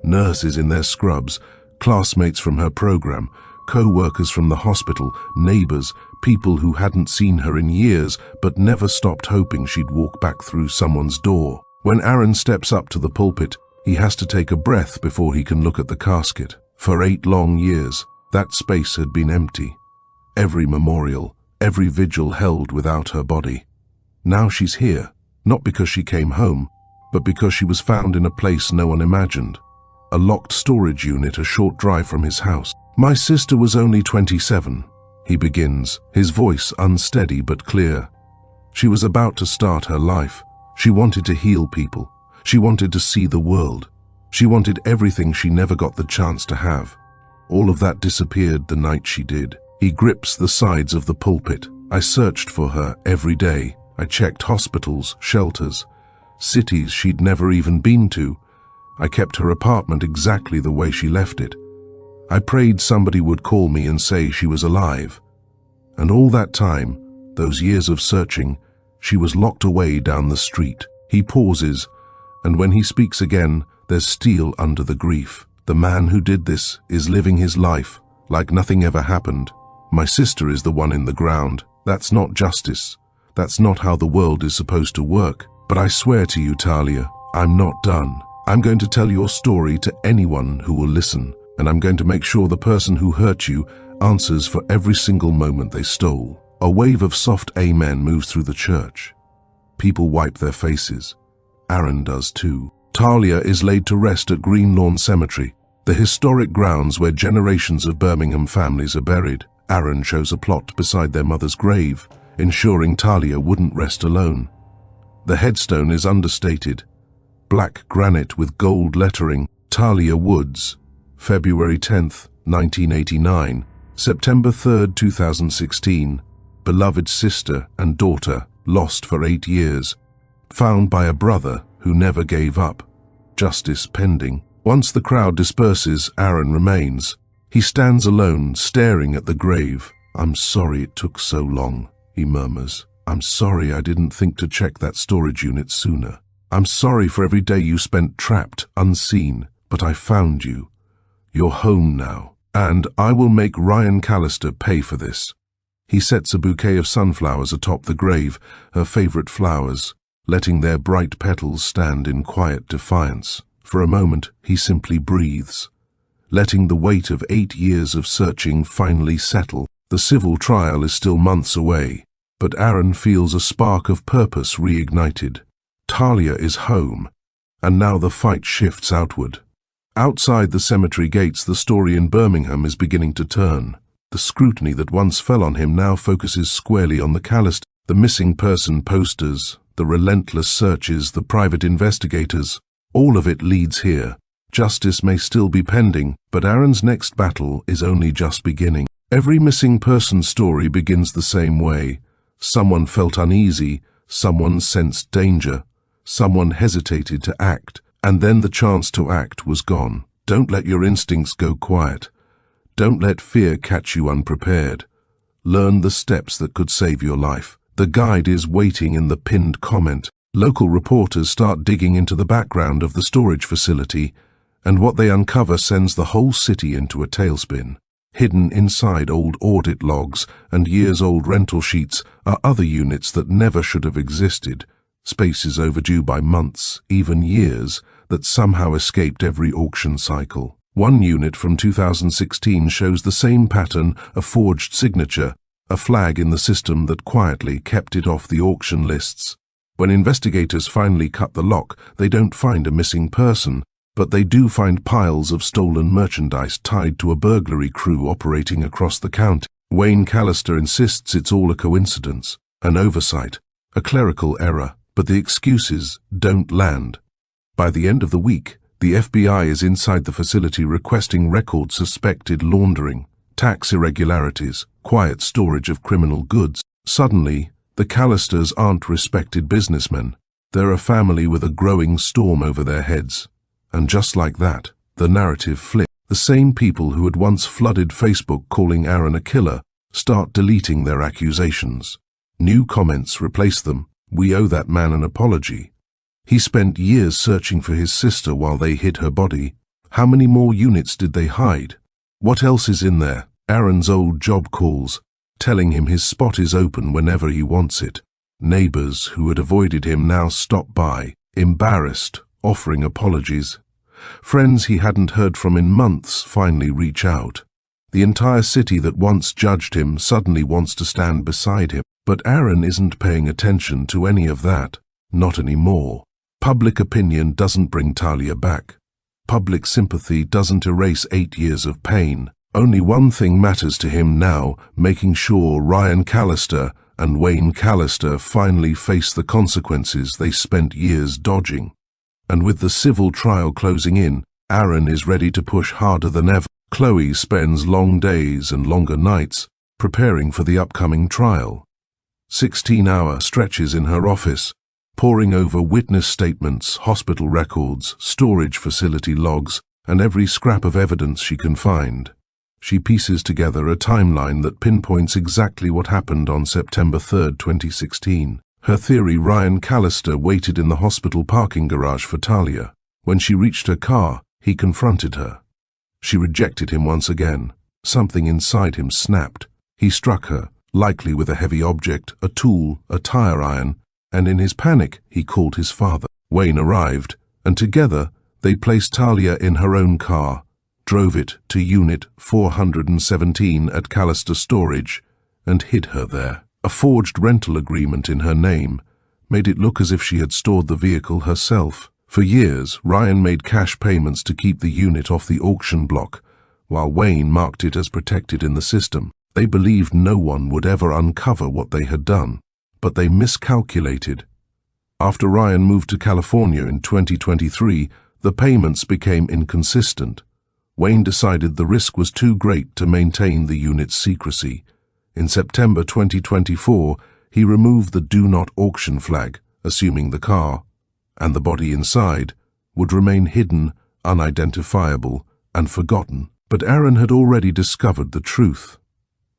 Nurses in their scrubs, classmates from her program, co-workers from the hospital, neighbors, people who hadn't seen her in years but never stopped hoping she'd walk back through someone's door. When Aaron steps up to the pulpit, he has to take a breath before he can look at the casket. For 8 long years, that space had been empty. Every memorial, every vigil held without her body. Now she's here, not because she came home, but because she was found in a place no one imagined. A locked storage unit a short drive from his house. "My sister was only 27, he begins, his voice unsteady but clear. She was about to start her life. She wanted to heal people. She wanted to see the world. She wanted everything she never got the chance to have. All of that disappeared the night she did." He grips the sides of the pulpit. "I searched for her every day. I checked hospitals, shelters, cities she'd never even been to. I kept her apartment exactly the way she left it. I prayed somebody would call me and say she was alive. And all that time, those years of searching, she was locked away down the street." He pauses, and when he speaks again, there's steel under the grief. "The man who did this is living his life like nothing ever happened. My sister is the one in the ground. That's not justice. That's not how the world is supposed to work. But I swear to you, Talia, I'm not done. I'm going to tell your story to anyone who will listen, and I'm going to make sure the person who hurt you answers for every single moment they stole." A wave of soft amen moves through the church. People wipe their faces. Aaron does too. Talia is laid to rest at Green Lawn Cemetery, the historic grounds where generations of Birmingham families are buried. Aaron chose a plot beside their mother's grave, ensuring Talia wouldn't rest alone. The headstone is understated. Black granite with gold lettering, Talia Woods, February 10th, 1989, September 3rd, 2016, beloved sister and daughter, lost for 8 years, found by a brother who never gave up, justice pending. Once the crowd disperses, Aaron remains. He stands alone, staring at the grave. "I'm sorry it took so long," he murmurs. "I'm sorry I didn't think to check that storage unit sooner. I'm sorry for every day you spent trapped, unseen, but I found you. You're home now, and I will make Ryan Callister pay for this." He sets a bouquet of sunflowers atop the grave, her favorite flowers, letting their bright petals stand in quiet defiance. For a moment, he simply breathes, letting the weight of 8 years of searching finally settle. The civil trial is still months away, but Aaron feels a spark of purpose reignited. Talia is home, and now the fight shifts outward. Outside the cemetery gates, the story in Birmingham is beginning to turn. The scrutiny that once fell on him now focuses squarely on the Callister, the missing person posters, the relentless searches, the private investigators. All of it leads here. Justice may still be pending, but Aaron's next battle is only just beginning. Every missing person story begins the same way. Someone felt uneasy, someone sensed danger, someone hesitated to act, and then the chance to act was gone. Don't let your instincts go quiet. Don't let fear catch you unprepared. Learn the steps that could save your life. The guide is waiting in the pinned comment. Local reporters start digging into the background of the storage facility, and what they uncover sends the whole city into a tailspin. Hidden inside old audit logs and years-old rental sheets are other units that never should have existed, spaces overdue by months, even years, that somehow escaped every auction cycle. One unit from 2016 shows the same pattern, a forged signature, a flag in the system that quietly kept it off the auction lists. When investigators finally cut the lock, they don't find a missing person, but they do find piles of stolen merchandise tied to a burglary crew operating across the county. Wayne Callister insists it's all a coincidence, an oversight, a clerical error, but the excuses don't land. By the end of the week, the FBI is inside the facility requesting records suspected laundering, tax irregularities, quiet storage of criminal goods. Suddenly, the Callisters aren't respected businessmen. They're a family with a growing storm over their heads. And just like that, the narrative flips. The same people who had once flooded Facebook calling Aaron a killer start deleting their accusations. New comments replace them. "We owe that man an apology. He spent years searching for his sister while they hid her body. How many more units did they hide? What else is in there?" Aaron's old job calls, telling him his spot is open whenever he wants it. Neighbors who had avoided him now stop by, embarrassed, offering apologies. Friends he hadn't heard from in months finally reach out. The entire city that once judged him suddenly wants to stand beside him. But Aaron isn't paying attention to any of that. Not anymore. Public opinion doesn't bring Talia back. Public sympathy doesn't erase 8 years of pain. Only one thing matters to him now, making sure Ryan Callister and Wayne Callister finally face the consequences they spent years dodging. And with the civil trial closing in, Aaron is ready to push harder than ever. Chloe spends long days and longer nights preparing for the upcoming trial. 16-hour stretches in her office, poring over witness statements, hospital records, storage facility logs, and every scrap of evidence she can find. She pieces together a timeline that pinpoints exactly what happened on September 3, 2016. Her theory: Ryan Callister waited in the hospital parking garage for Talia. When she reached her car, he confronted her. She rejected him once again. Something inside him snapped. He struck her, likely with a heavy object, a tool, a tire iron, and in his panic he called his father. Wayne arrived, and together they placed Talia in her own car, drove it to Unit 417 at Callister Storage, and hid her there. A forged rental agreement in her name made it look as if she had stored the vehicle herself. For years, Ryan made cash payments to keep the unit off the auction block, while Wayne marked it as protected in the system. They believed no one would ever uncover what they had done, but they miscalculated. After Ryan moved to California in 2023, the payments became inconsistent. Wayne decided the risk was too great to maintain the unit's secrecy. In September 2024, he removed the Do Not Auction flag, assuming the car, and the body inside, would remain hidden, unidentifiable, and forgotten. But Aaron had already discovered the truth.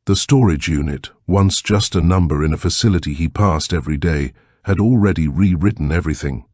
The storage unit, once just a number in a facility he passed every day, had already rewritten everything.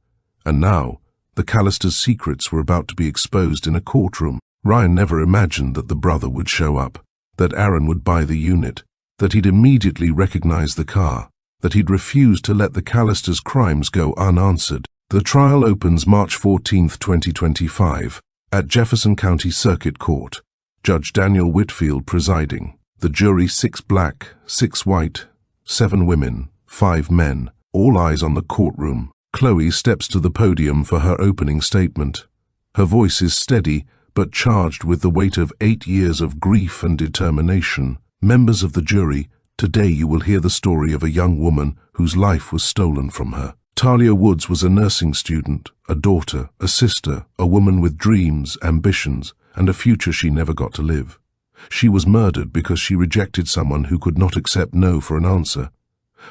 And now, the Callisters' secrets were about to be exposed in a courtroom. Ryan never imagined that the brother would show up, that Aaron would buy the unit, that he'd immediately recognize the car, that he'd refuse to let the Callisters' crimes go unanswered. The trial opens March 14, 2025, at Jefferson County Circuit Court, Judge Daniel Whitfield presiding. The jury: 6 black, 6 white, 7 women, 5 men, all eyes on the courtroom. Chloe steps to the podium for her opening statement. Her voice is steady, but charged with the weight of 8 years of grief and determination. Members of the jury, today you will hear the story of a young woman whose life was stolen from her. Talia Woods was a nursing student, a daughter, a sister, a woman with dreams, ambitions, and a future she never got to live. She was murdered because she rejected someone who could not accept no for an answer.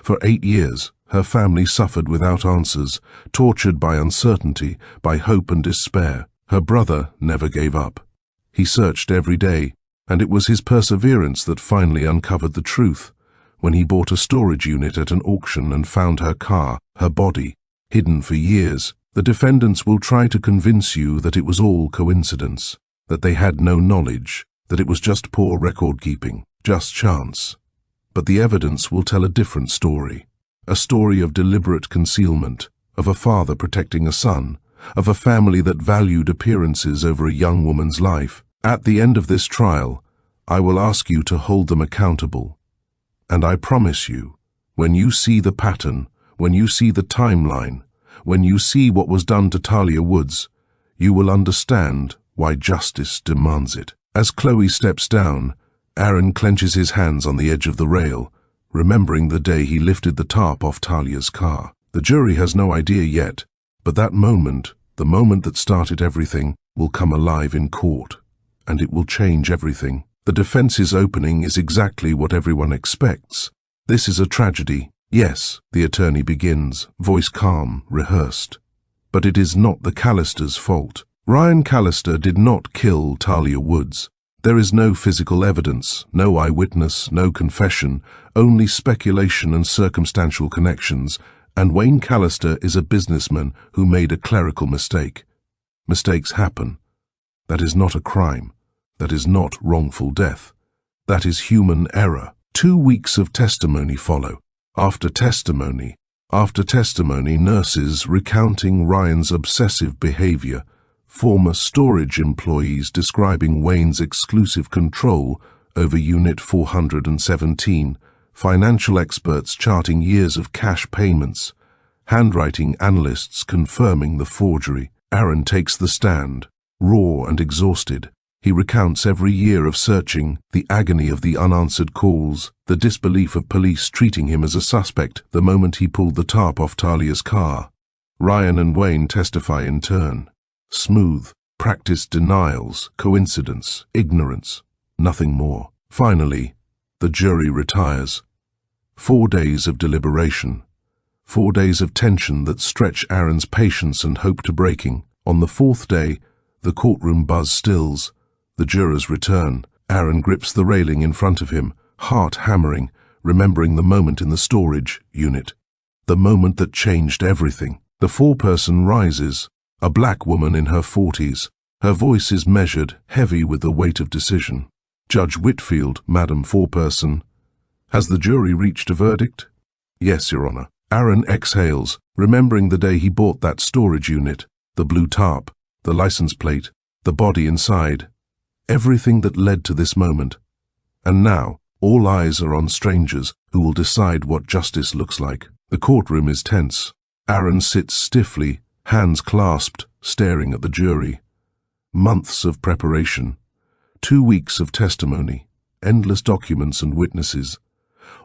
For 8 years, her family suffered without answers, tortured by uncertainty, by hope and despair. Her brother never gave up. He searched every day, and it was his perseverance that finally uncovered the truth. When he bought a storage unit at an auction and found her car, her body, hidden for years, the defendants will try to convince you that it was all coincidence, that they had no knowledge, that it was just poor record-keeping, just chance. But the evidence will tell a different story, a story of deliberate concealment, of a father protecting a son, of a family that valued appearances over a young woman's life. At the end of this trial, I will ask you to hold them accountable. And I promise you, when you see the pattern, when you see the timeline, when you see what was done to Talia Woods, you will understand why justice demands it. As Chloe steps down, Aaron clenches his hands on the edge of the rail, remembering the day he lifted the tarp off Talia's car. The jury has no idea yet, but that moment, the moment that started everything, will come alive in court, and it will change everything. The defense's opening is exactly what everyone expects. This is a tragedy. Yes, the attorney begins, voice calm, rehearsed. But it is not the Callisters' fault. Ryan Callister did not kill Talia Woods. There is no physical evidence, no eyewitness, no confession, only speculation and circumstantial connections, and Wayne Callister is a businessman who made a clerical mistake. Mistakes happen. That is not a crime. That is not wrongful death. That is human error. 2 weeks of testimony follow. After testimony, nurses recounting Ryan's obsessive behavior, former storage employees describing Wayne's exclusive control, over Unit 417, financial experts charting years of cash payments, handwriting analysts confirming the forgery. Aaron takes the stand, raw and exhausted. He recounts every year of searching, the agony of the unanswered calls, the disbelief of police treating him as a suspect the moment he pulled the tarp off Talia's car. Ryan and Wayne testify in turn. Smooth, practiced denials, coincidence, ignorance, nothing more. Finally, the jury retires. 4 days of deliberation. 4 days of tension that stretch Aaron's patience and hope to breaking. On the 4th day, the courtroom buzz stills. The jurors return. Aaron grips the railing in front of him, heart hammering, remembering the moment in the storage unit. The moment that changed everything. The foreperson rises, a black woman in her 40s. Her voice is measured, heavy with the weight of decision. Judge Whitfield, Madam Foreperson. Has the jury reached a verdict? Yes, Your Honor. Aaron exhales, remembering the day he bought that storage unit, the blue tarp, the license plate, the body inside. Everything that led to this moment. And now, all eyes are on strangers who will decide what justice looks like. The courtroom is tense. Aaron sits stiffly, hands clasped, staring at the jury. Months of preparation. 2 weeks of testimony, endless documents and witnesses,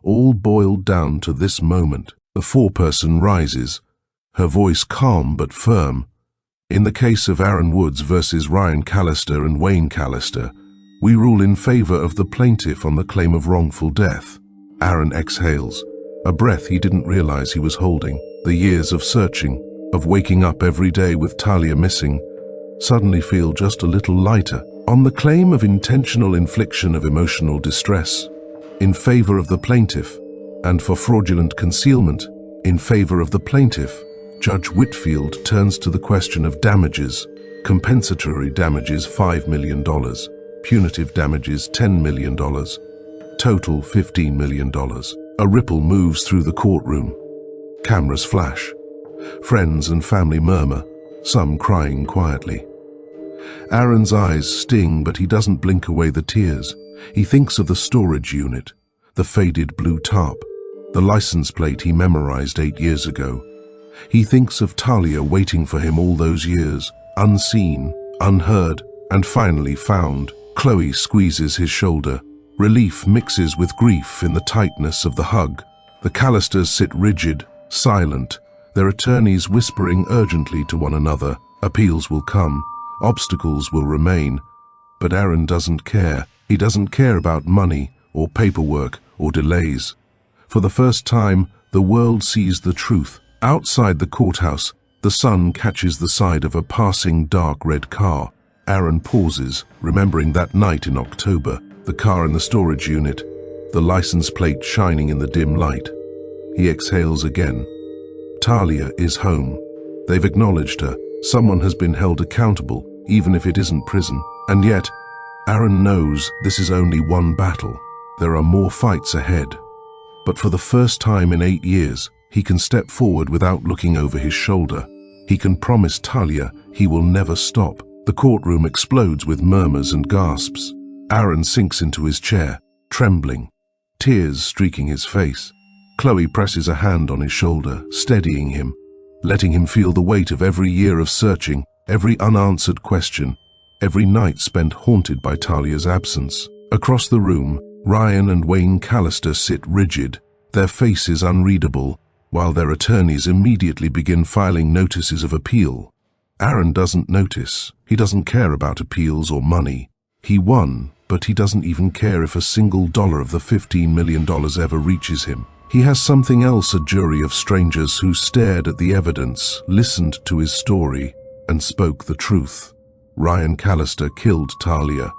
all boiled down to this moment. The foreperson rises, her voice calm but firm. In the case of Aaron Woods versus Ryan Callister and Wayne Callister, we rule in favor of the plaintiff on the claim of wrongful death. Aaron exhales, a breath he didn't realize he was holding. The years of searching, of waking up every day with Talia missing, suddenly feel just a little lighter. On the claim of intentional infliction of emotional distress, in favor of the plaintiff, and for fraudulent concealment, in favor of the plaintiff, Judge Whitfield turns to the question of damages. Compensatory damages $5 million, punitive damages $10 million, total $15 million. A ripple moves through the courtroom. Cameras flash. Friends and family murmur, some crying quietly. Aaron's eyes sting, but he doesn't blink away the tears. He thinks of the storage unit, the faded blue tarp, the license plate he memorized 8 years ago. He thinks of Talia waiting for him all those years, unseen, unheard, and finally found. Chloe squeezes his shoulder. Relief mixes with grief in the tightness of the hug. The Callisters sit rigid, silent, their attorneys whispering urgently to one another. Appeals will come, obstacles will remain, but Aaron doesn't care. He doesn't care about money or paperwork or delays. For the first time, the world sees the truth. Outside the courthouse, the sun catches the side of a passing dark red car. Aaron pauses, remembering that night in October, the car in the storage unit, the license plate shining in the dim light. He exhales again. Talia is home. They've acknowledged her. Someone has been held accountable, even if it isn't prison. And yet, Aaron knows this is only one battle. There are more fights ahead. But for the first time in 8 years, he can step forward without looking over his shoulder. He can promise Talia he will never stop. The courtroom explodes with murmurs and gasps. Aaron sinks into his chair, trembling, tears streaking his face. Chloe presses a hand on his shoulder, steadying him, letting him feel the weight of every year of searching, every unanswered question, every night spent haunted by Talia's absence. Across the room, Ryan and Wayne Callister sit rigid, their faces unreadable, while their attorneys immediately begin filing notices of appeal. Aaron doesn't notice. He doesn't care about appeals or money. He won, but he doesn't even care if a single dollar of the $15 million ever reaches him. He has something else: a jury of strangers who stared at the evidence, listened to his story, and spoke the truth. Ryan Callister killed Talia.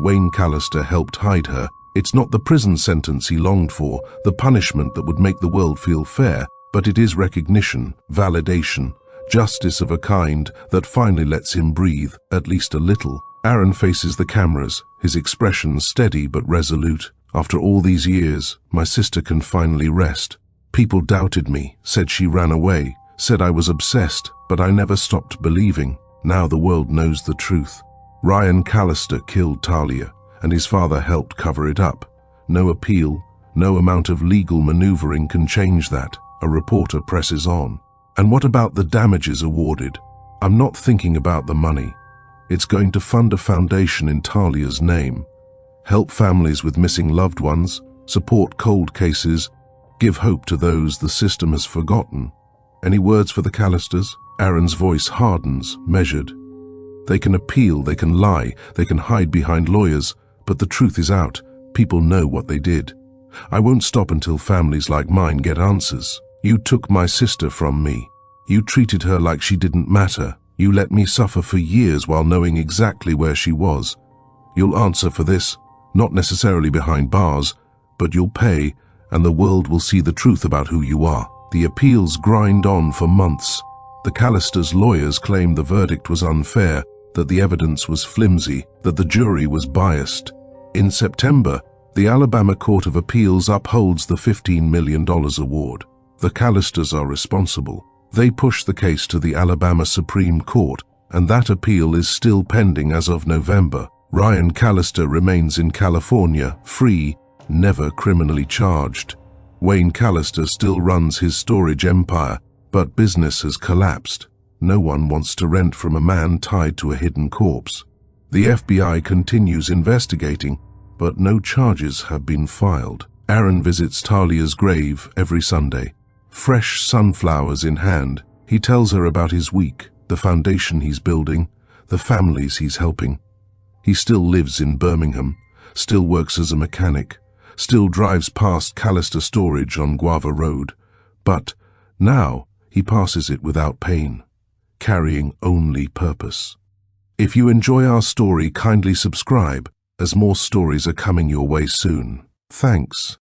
Wayne Callister helped hide her. It's not the prison sentence he longed for, the punishment that would make the world feel fair, but it is recognition, validation, justice of a kind that finally lets him breathe, at least a little. Aaron faces the cameras, his expression steady but resolute. After all these years, my sister can finally rest. People doubted me, said she ran away, said I was obsessed, but I never stopped believing. Now the world knows the truth. Ryan Callister killed Talia, and his father helped cover it up. No appeal, no amount of legal maneuvering can change that. A reporter presses on. And what about the damages awarded? I'm not thinking about the money. It's going to fund a foundation in Talia's name, help families with missing loved ones, support cold cases, give hope to those the system has forgotten. Any words for the Callisters? Aaron's voice hardens, measured. They can appeal, they can lie, they can hide behind lawyers, but the truth is out. People know what they did. I won't stop until families like mine get answers. You took my sister from me. You treated her like she didn't matter. You let me suffer for years while knowing exactly where she was. You'll answer for this, not necessarily behind bars, but you'll pay, and the world will see the truth about who you are. The appeals grind on for months. The Callisters' lawyers claim the verdict was unfair, that the evidence was flimsy, that the jury was biased. In September, the Alabama Court of Appeals upholds the $15 million award. The Callisters are responsible. They push the case to the Alabama Supreme Court, and that appeal is still pending as of November. Ryan Callister remains in California, free, never criminally charged. Wayne Callister still runs his storage empire, but business has collapsed. No one wants to rent from a man tied to a hidden corpse. The FBI continues investigating, but no charges have been filed. Aaron visits Talia's grave every Sunday. Fresh sunflowers in hand, he tells her about his week, the foundation he's building, the families he's helping. He still lives in Birmingham, still works as a mechanic, still drives past Callister Storage on Guava Road. But now he passes it without pain, carrying only purpose. If you enjoy our story, kindly subscribe, as more stories are coming your way soon. Thanks.